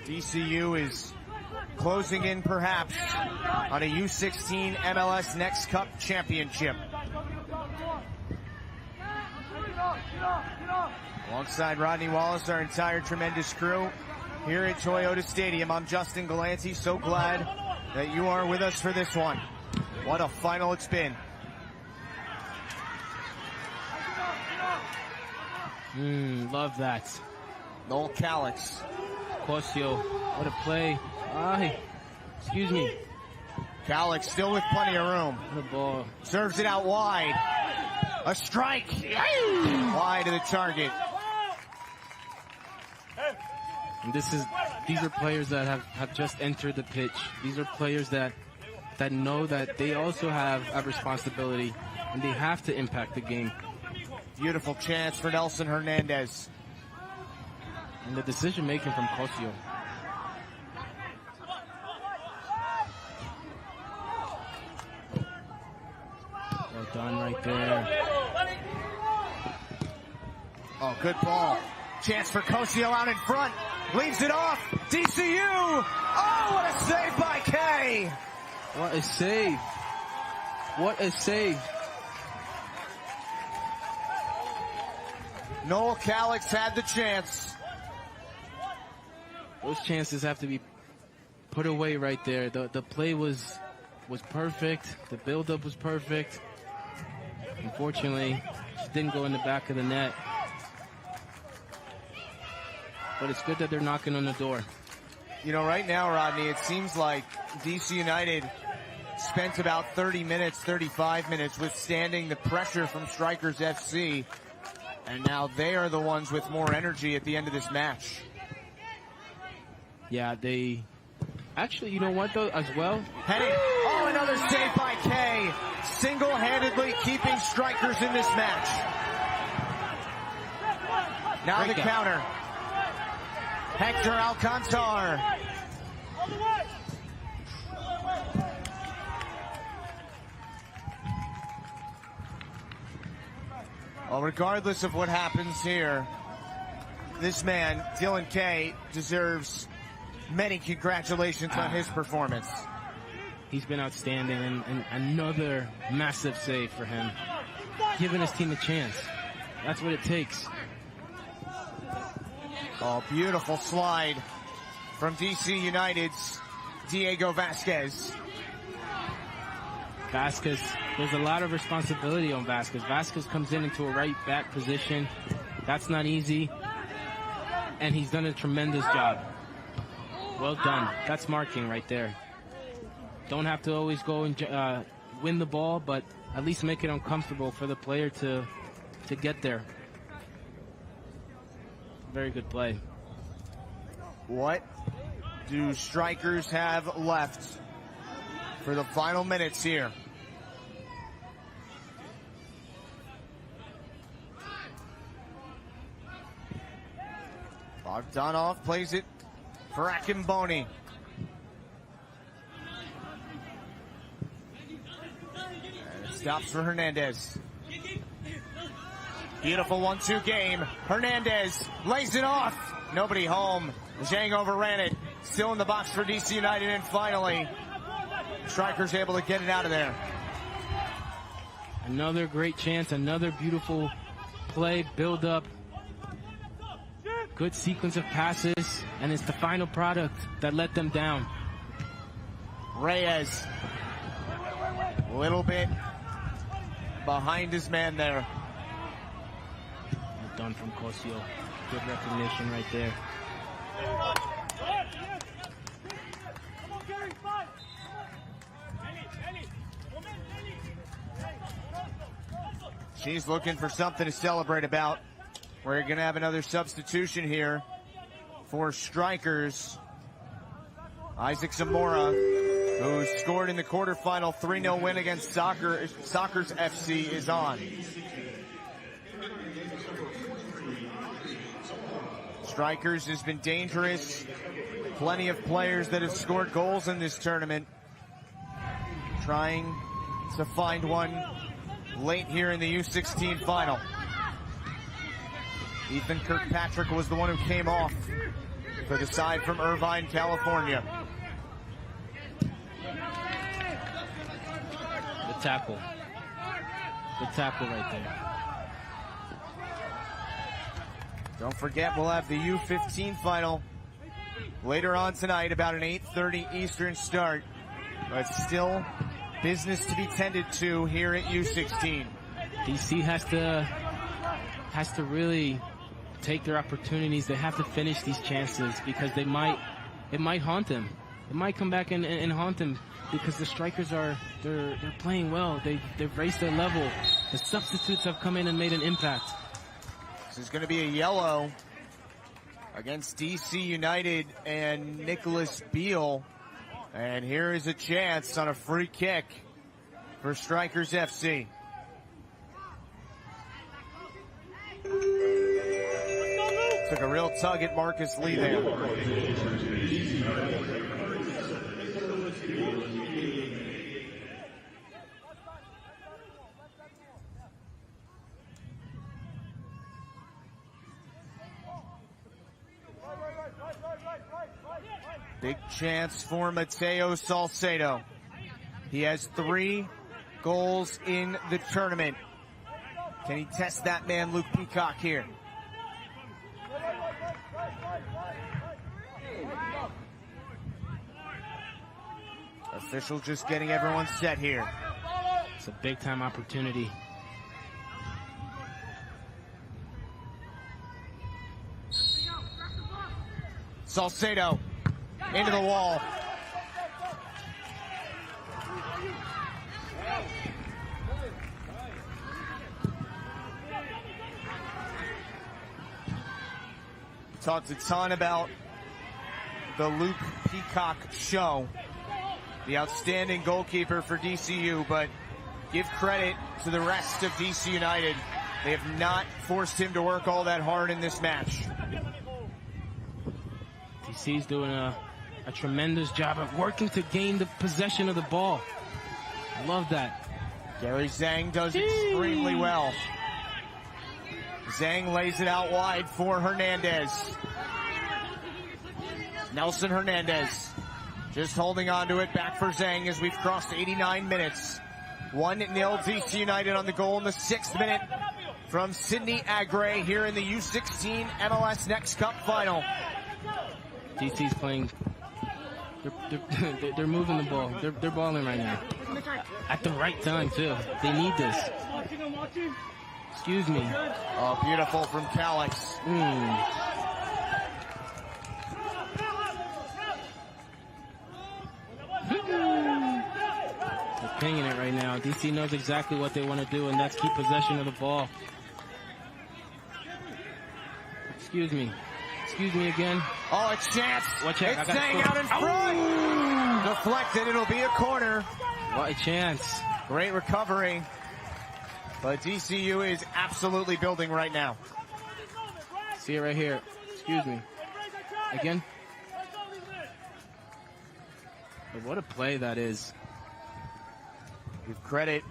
DCU is closing in perhaps on a U16 MLS NEXT Cup championship. Alongside Rodney Wallace, our entire tremendous crew here at Toyota Stadium, I'm Justin Galanti. So glad that you are with us for this one. What a final it's been. Love that. Noel Calix. Cosio, what a play. Excuse me. Calix still with plenty of room. What a ball. Serves it out wide. A strike. Wide of the target. And these are players that have just entered the pitch. These are players that know that they also have a responsibility and they have to impact the game. Beautiful chance for Nelson Hernandez. And the decision making from Cosio. Well done right there. Oh, good ball. Chance for Cosio out in front. Leaves it off. DCU. Oh, what a save by Kay. What a save. What a save. Noel Calix had the chance. Those chances have to be put away right there. The play was perfect. The build-up was perfect. Unfortunately, just didn't go in the back of the net. But it's good that they're knocking on the door. You know, right now, Rodney, it seems like DC United spent about 30 minutes, 35 minutes withstanding the pressure from Strikers FC. And now they are the ones with more energy at the end of this match. Yeah, they... Actually, you know what, though, as well? Heading. Oh, another save by Kay. Single-handedly keeping Strikers in this match. Now the counter. Hector Alcantar. Well, regardless of what happens here, this man, Dylan Kay, deserves many congratulations on his performance. He's been outstanding, and another massive save for him. Giving his team a chance. That's what it takes. Oh, beautiful slide from DC United's Diego Vasquez. Vasquez, there's a lot of responsibility on Vasquez. Vasquez comes into a right back position. That's not easy. And he's done a tremendous job. Well done. That's marking right there. Don't have to always go and win the ball, but at least make it uncomfortable for the player to get there. Very good play. What do Strikers have left for the final minutes here? Bogdanov plays it for Akimboni. Stops for Hernandez. Beautiful 1-2 game. Hernandez lays it off. Nobody home. Zhang overran it. Still in the box for DC United, and finally, Strikers able to get it out of there. Another great chance, another beautiful play, build up. Good sequence of passes, and it's the final product that let them down. Reyes, a little bit behind his man there. Well done from Cosio. Good recognition right there. She's looking for something to celebrate about. We're going to have another substitution here for Strikers. Isaac Zamora, who scored in the quarterfinal 3-0 win against Soccer's FC, is on. Strikers has been dangerous. Plenty of players that have scored goals in this tournament. Trying to find one late here in the U16 final. Ethan Kirkpatrick was the one who came off for the side from Irvine, California. The tackle. The tackle right there. Don't forget, we'll have the U15 final later on tonight, about an 8:30 Eastern start. But still business to be tended to here at U16. DC has to really take their opportunities. They have to finish these chances because it might haunt them. It might come back and haunt them because the Strikers they're playing well. They've raised their level. The substitutes have come in and made an impact. This is going to be a yellow against DC United and Nicholas Beal. And here is a chance on a free kick for Strikers FC. Took a real tug at Marcus Lee there. Big chance for Mateo Salcedo. He has 3 goals in the tournament. Can he test that man, Luke Peacock, here? Official just getting everyone set here. It's a big-time opportunity. Salcedo into the wall. Talked a ton about the Luke Peacock show, the outstanding goalkeeper for DCU, but give credit to the rest of DC United. They have not forced him to work all that hard in this match. DC's doing a tremendous job of working to gain the possession of the ball. I love that. Gary Zhang does extremely well. Zhang lays it out wide for Hernandez. Nelson Hernandez just holding on to it, back for Zhang as we've crossed 89 minutes. 1-0 DC United on the goal in the 6th minute from Sydney Agre here in the U16 MLS Next Cup final. DC's playing. They're moving the ball. They're balling right now. At the right time, too. They need this. Excuse me. Oh, beautiful from Calix. They're pinging it right now. DC knows exactly what they want to do, and that's keep possession of the ball. Excuse me. Excuse me again. Oh, a chance. Watch out. It's staying out in front. Oh. Deflected. It'll be a corner. What a chance. Great recovery. But DCU is absolutely building right now. See it right here. Excuse me. Again. But what a play that is. Give credit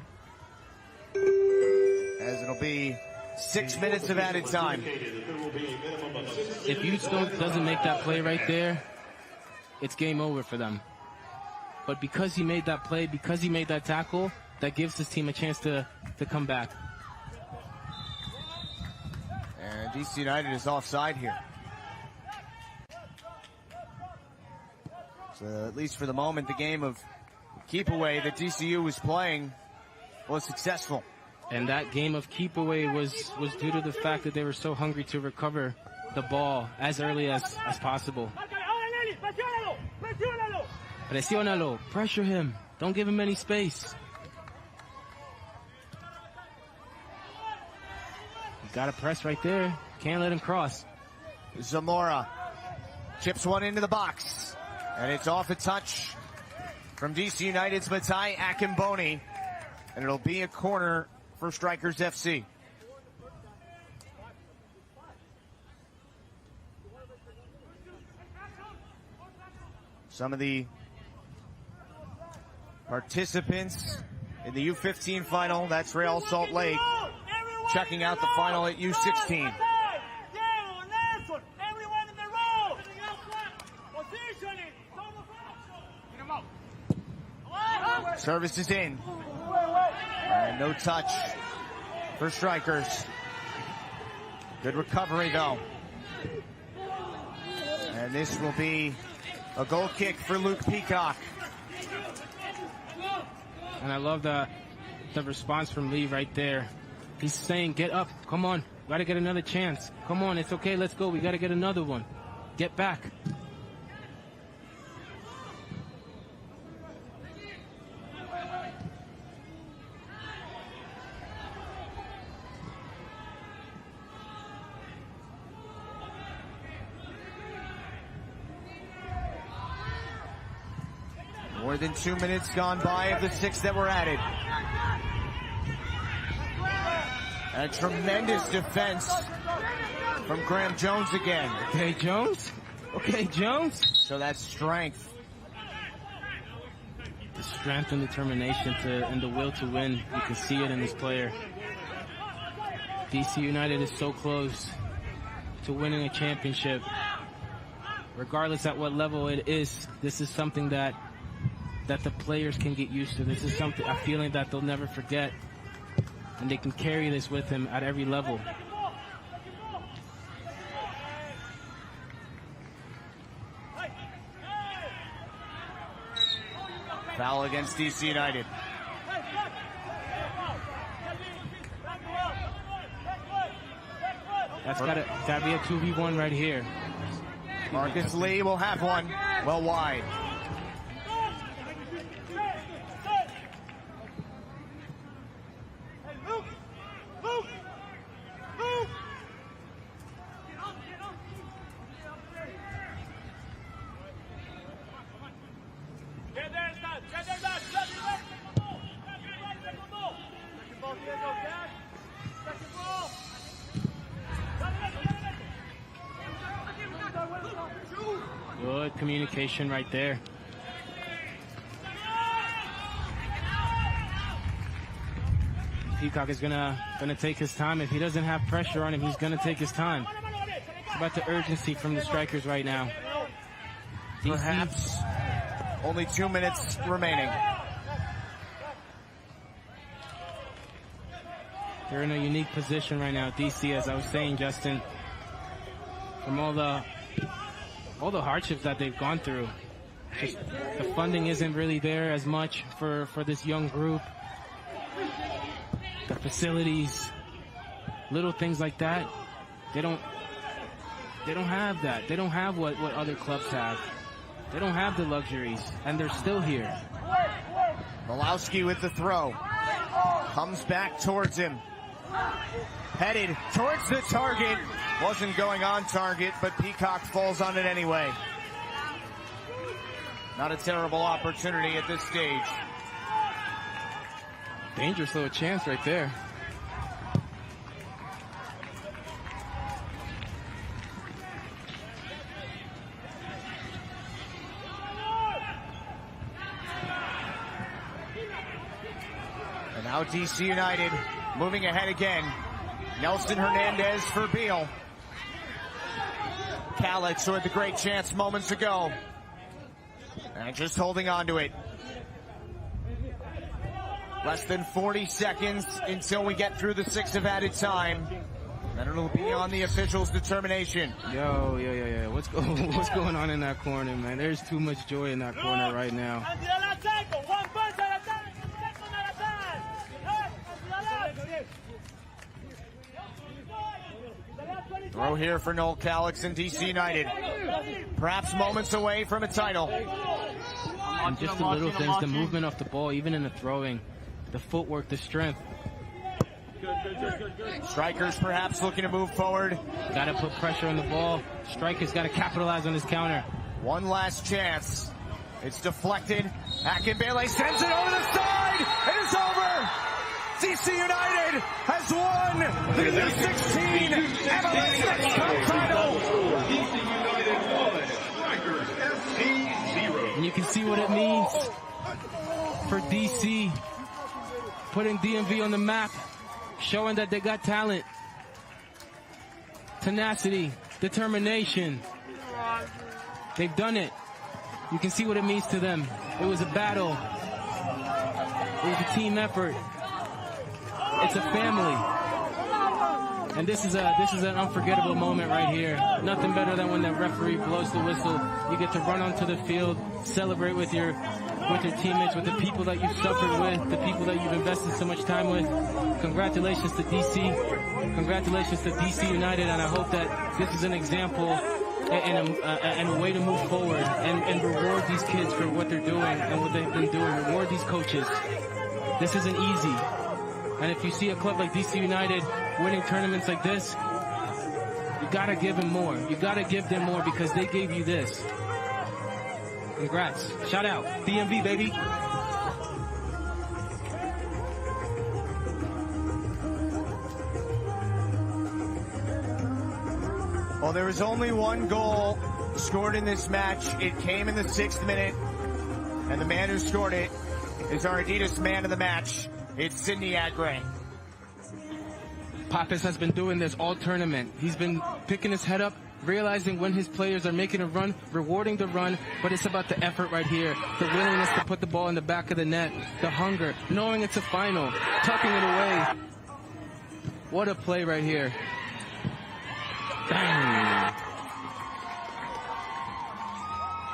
as it'll be 6 minutes of added time. If U16 doesn't make that play right there, it's game over for them. But because he made that play, because he made that tackle, that gives his team a chance to come back. And DC United is offside here. So at least for the moment, the game of keep away that DCU was playing was successful. And that game of keep away was due to the fact that they were so hungry to recover the ball as early as possible. Presiónalo, pressure him. Don't give him any space. You gotta press right there. Can't let him cross. Zamora chips one into the box. And it's off a touch from DC United's Matai Akimboni. And it'll be a corner for Strikers FC. Some of the participants in the U15 final, that's Real Salt Lake, checking out the final at U16. Service is in. And no touch for Strikers. Good recovery though. And this will be a goal kick for Luke Peacock. And I love the response from Lee right there. He's saying, get up, come on, gotta get another chance. Come on, it's okay, let's go, we gotta get another one. Get back. More than 2 minutes gone by of the 6 that were added. A tremendous defense from Graham Jones again. Okay, Jones. Okay, Jones. So that's strength. The strength and determination and the will to win. You can see it in this player. DC United is so close to winning a championship. Regardless at what level it is, this is something that the players can get used to. This is something, a feeling that they'll never forget. And they can carry this with them at every level. Foul against DC United. That's gotta be a 2v1 right here. Marcus Lee will have one. Well wide. Good communication right there. Peacock is gonna take his time. If he doesn't have pressure on him, he's gonna take his time. It's about the urgency from the Strikers right now. Perhaps only 2 minutes remaining. They're in a unique position right now, DC, as I was saying, Justin. From all the hardships that they've gone through. Just the funding isn't really there as much for this young group. The facilities, little things like that, they don't have that. They don't have what other clubs have. They don't have the luxuries, and they're still here. Malowski with the throw. Comes back towards him. Headed towards the target. Wasn't going on target, but Peacock falls on it anyway. Not a terrible opportunity at this stage. Dangerous little chance right there. And now DC United moving ahead again. Nelson Hernandez for Beal. Calix, who had the great chance moments ago. And just holding on to it. Less than 40 seconds until we get through the 6 of added time. And it'll be on the officials' determination. Yo. What's going on in that corner, man? There's too much joy in that corner right now. Throw here for Noel Calix and DC United. Perhaps moments away from a title. And just the little things, the movement off the ball, even in the throwing, the footwork, the strength. Strikers perhaps looking to move forward. Got to put pressure on the ball. Strikers got to capitalize on his counter. One last chance. It's deflected. Akinbele sends it over the side. It is over. DC United has won the U16 MLS NEXT Cup title. DC United 1, Strikers FC 0. And you can see what it means for DC, putting DMV on the map, showing that they got talent, tenacity, determination. They've done it. You can see what it means to them. It was a battle. It was a team effort. It's a family. And this is an unforgettable moment right here. Nothing better than when the referee blows the whistle. You get to run onto the field, celebrate with your teammates, with the people that you've suffered with, the people that you've invested so much time with. Congratulations to DC. Congratulations to DC United, and I hope that this is an example and a way to move forward and reward these kids for what they're doing and what they've been doing. Reward these coaches. This isn't easy. And if you see a club like DC United winning tournaments like this, you gotta give them more. You gotta give them more because they gave you this. Congrats. Shout out. DMV, baby. Well, there was only one goal scored in this match. It came in the 6th minute. And the man who scored it is our Adidas man of the match. It's Sidney Agre. Pappas has been doing this all tournament. He's been picking his head up, realizing when his players are making a run, rewarding the run, but it's about the effort right here, the willingness to put the ball in the back of the net, the hunger, knowing it's a final, tucking it away. What a play right here. Bang.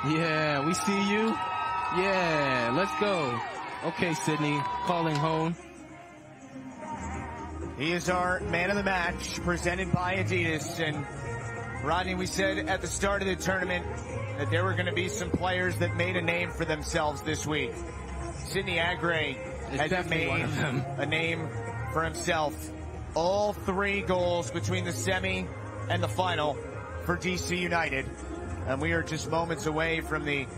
Yeah, we see you. Yeah, let's go. Okay, Sidney, calling home. He is our man of the match, presented by Adidas. And Rodney, we said at the start of the tournament that there were going to be some players that made a name for themselves this week. Sidney Agre has made a name for himself. All 3 goals between the semi and the final for DC United. And we are just moments away from the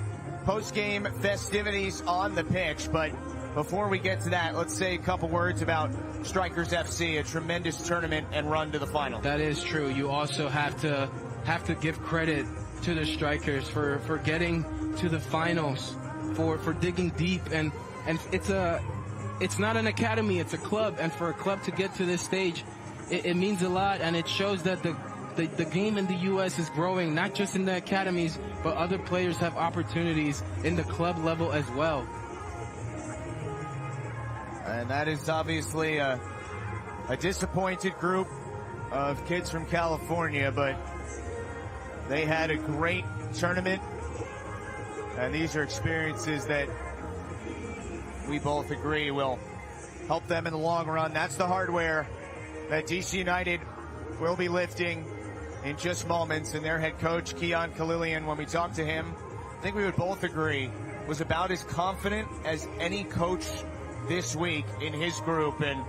post-game festivities on the pitch. But before we get to that, let's say a couple words about Strikers FC, a tremendous tournament and run to the final. That is true. You also have to give credit to the Strikers for getting to the finals, for digging deep, and it's not an academy, it's a club, and for a club to get to this stage, it means a lot, and it shows that the game in the U.S. is growing, not just in the academies, but other players have opportunities in the club level as well. And that is obviously a disappointed group of kids from California, but they had a great tournament. And these are experiences that we both agree will help them in the long run. That's the hardware that DC United will be lifting in just moments. And their head coach, Keon Kalilian, when we talked to him, I think we would both agree, was about as confident as any coach this week in his group, and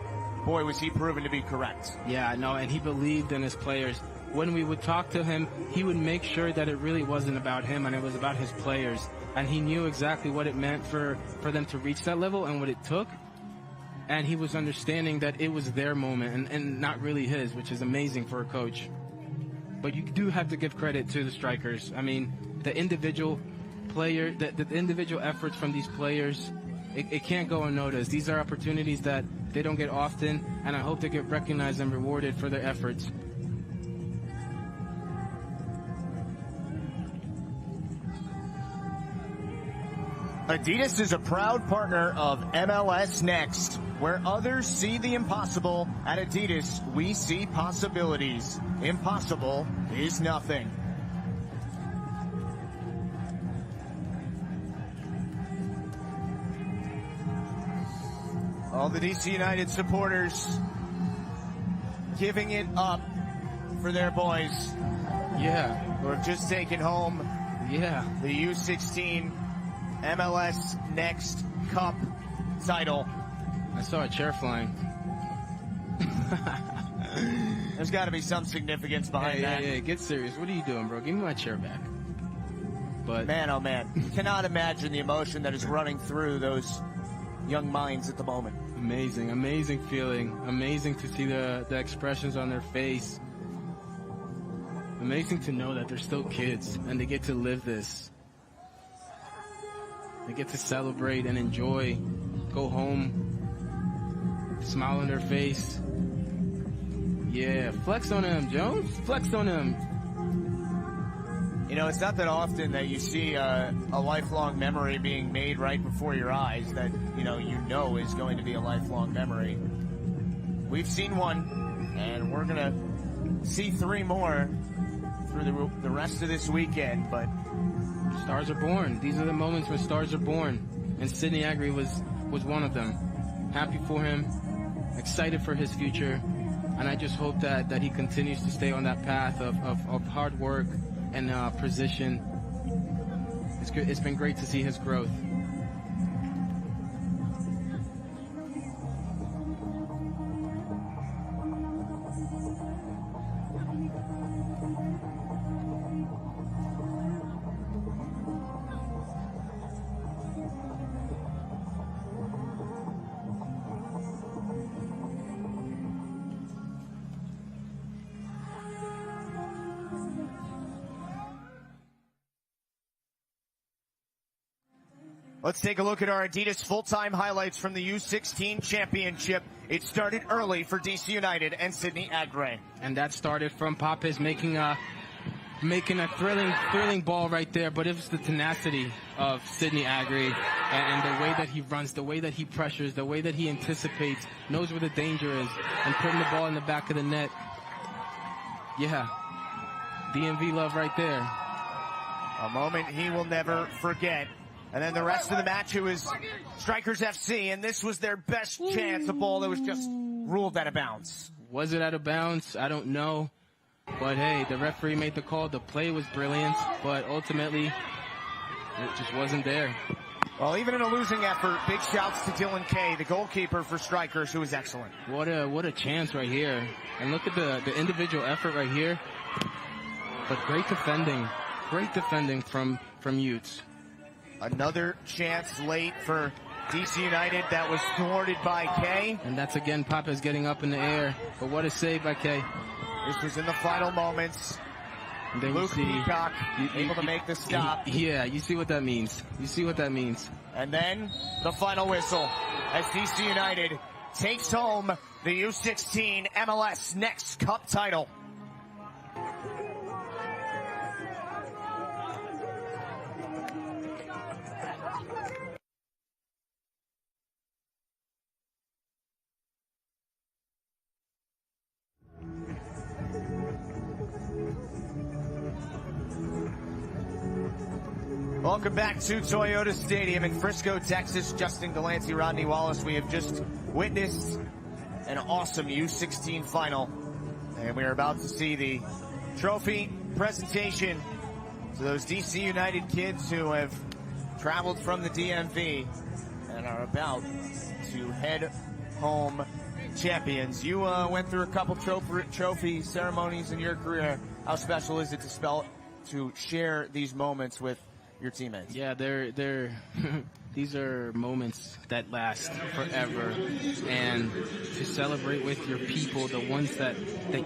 boy, was he proven to be correct. Yeah, no, and he believed in his players. When we would talk to him, he would make sure that it really wasn't about him and it was about his players. And he knew exactly what it meant for them to reach that level and what it took. And he was understanding that it was their moment and not really his, which is amazing for a coach. But you do have to give credit to the Strikers. I mean, the individual the individual efforts from these players, it can't go unnoticed. These are opportunities that they don't get often, and I hope they get recognized and rewarded for their efforts. Adidas is a proud partner of MLS Next. Where others see the impossible, at Adidas, we see possibilities. Impossible is nothing. All the DC United supporters giving it up for their boys. Yeah. Who have just taken home Yeah. the U16 MLS Next Cup title. I saw a chair flying. There's got to be some significance behind that. Hey, get serious. What are you doing, bro? Give me my chair back. But Man, oh man, cannot imagine the emotion that is running through those young minds at the moment. amazing feeling. Amazing to see the expressions on their face. Amazing to know that they're still kids and they get to live this. They get to celebrate and enjoy, go home, smile on their face. Yeah, flex on him, Jones. Flex on him. You know, it's not that often that you see a lifelong memory being made right before your eyes that, you know is going to be a lifelong memory. We've seen one, and we're going to see 3 more through the rest of this weekend, but Stars are born. These are the moments when stars are born. And Sidney Agri was one of them. Happy for him, excited for his future, and I just hope that he continues to stay on that path of hard work and precision. It's been great to see his growth. let's take a look at our Adidas full-time highlights from the U16 championship. It started early for DC United and Sidney Agri. And that started from Papes making a thrilling ball right there, but it was the tenacity of Sidney Agri and the way that he runs, the way that he pressures, the way that he anticipates, knows where the danger is, and putting the ball in the back of the net. Yeah, DMV love right there. A moment he will never forget. And then the rest of the match, it was Strikers FC, and this was their best chance, a ball that was just ruled out of bounds. Was it out of bounds? I don't know. But hey, the referee made the call. The play was brilliant, but ultimately, it just wasn't there. Well, even in a losing effort, big shouts to Dylan Kay, the goalkeeper for Strikers, who was excellent. What a chance right here. And look at the individual effort right here. But great defending from Utes. Another chance late for DC United that was thwarted by Kay. And that's again Papes getting up in the air. But what a save by Kay. This was in the final moments. And then Luke Peacock able to make the stop. Yeah, you see what that means. And then the final whistle as DC United takes home the U16 MLS Next Cup title. Welcome back to Toyota Stadium in Frisco, Texas. Justin Delancey, Rodney Wallace. We have just witnessed an awesome U16 final. And we are about to see the trophy presentation to those DC United kids who have traveled from the DMV and are about to head home champions. You went through a couple trophy ceremonies in your career. How special is it to share these moments with your teammates? Yeah, they're these are moments that last forever, and to celebrate with your people, the ones that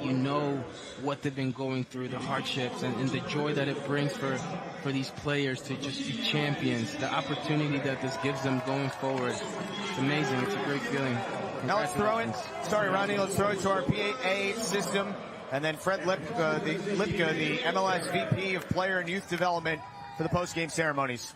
you know what they've been going through, the hardships and the joy that it brings for these players to just be champions, the opportunity that this gives them going forward. It's amazing. It's a great feeling. Now let's throw it. Sorry, Ronnie. Let's throw it to our PA system. And then Fred Lipka, the MLS VP of Player and Youth Development, for the post-game ceremonies.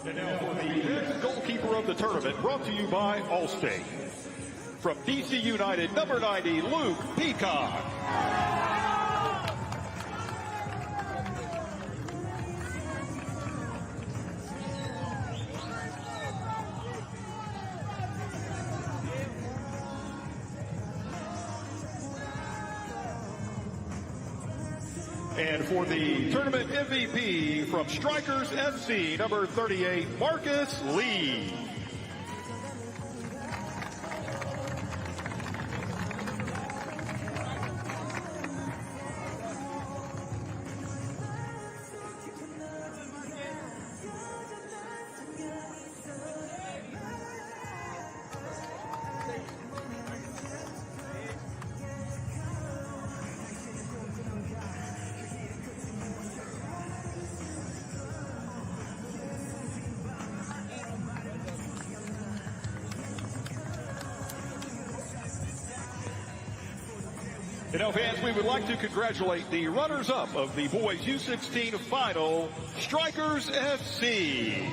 And now for the next goalkeeper of the tournament, brought to you by Allstate. From DC United, number 90, Luke Peacock. And for the tournament MVP from Strikers FC, number 38, Marcus Lee. And now, fans, we would like to congratulate the runners-up of the boys U16 final, Strikers FC.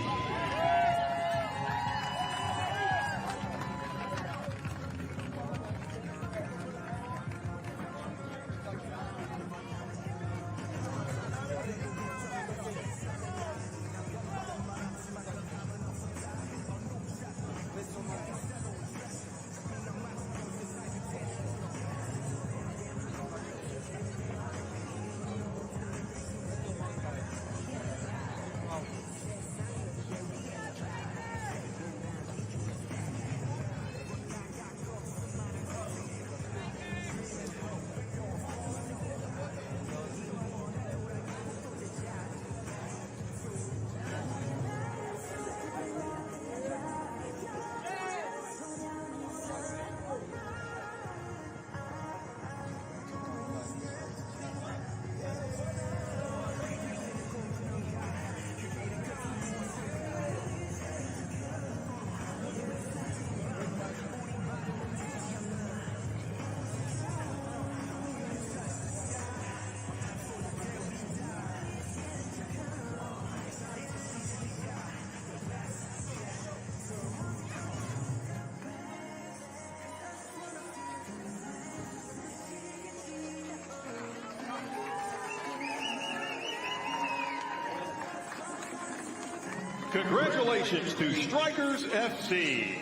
Congratulations to Strikers FC.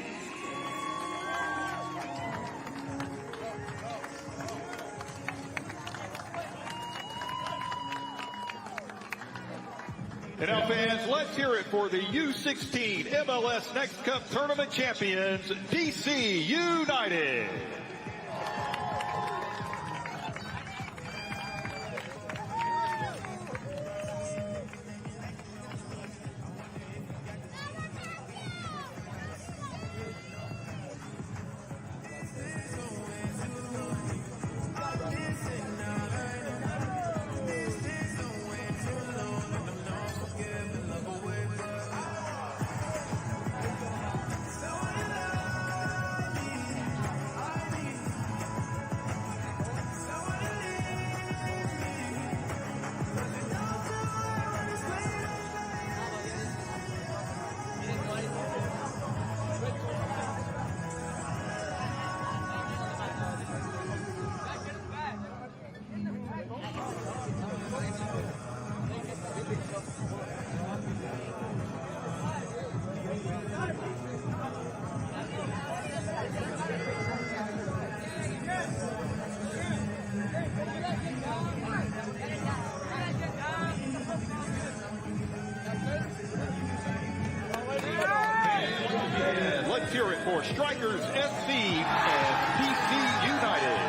And now, fans, let's hear it for the U16 MLS Next Cup Tournament champions, DC United. Let's hear it for Strikers FC and DC United.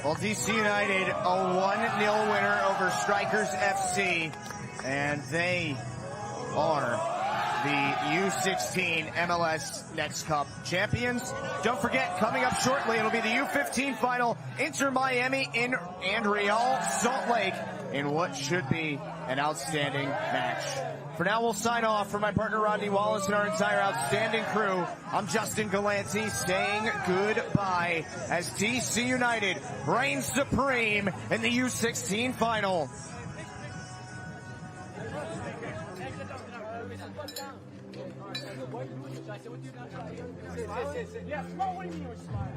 Well, DC United, a 1-0 winner over Strikers FC, and they are the U16 MLS Next Cup champions. Don't forget, coming up shortly, it'll be the U15 final, Inter Miami and Real Salt Lake, in what should be an outstanding match. For now, we'll sign off. For my partner Rodney Wallace and our entire outstanding crew, I'm Justin Galanti saying goodbye as DC United reigns supreme in the U16 final. Yeah, small, what do you mean you're smart?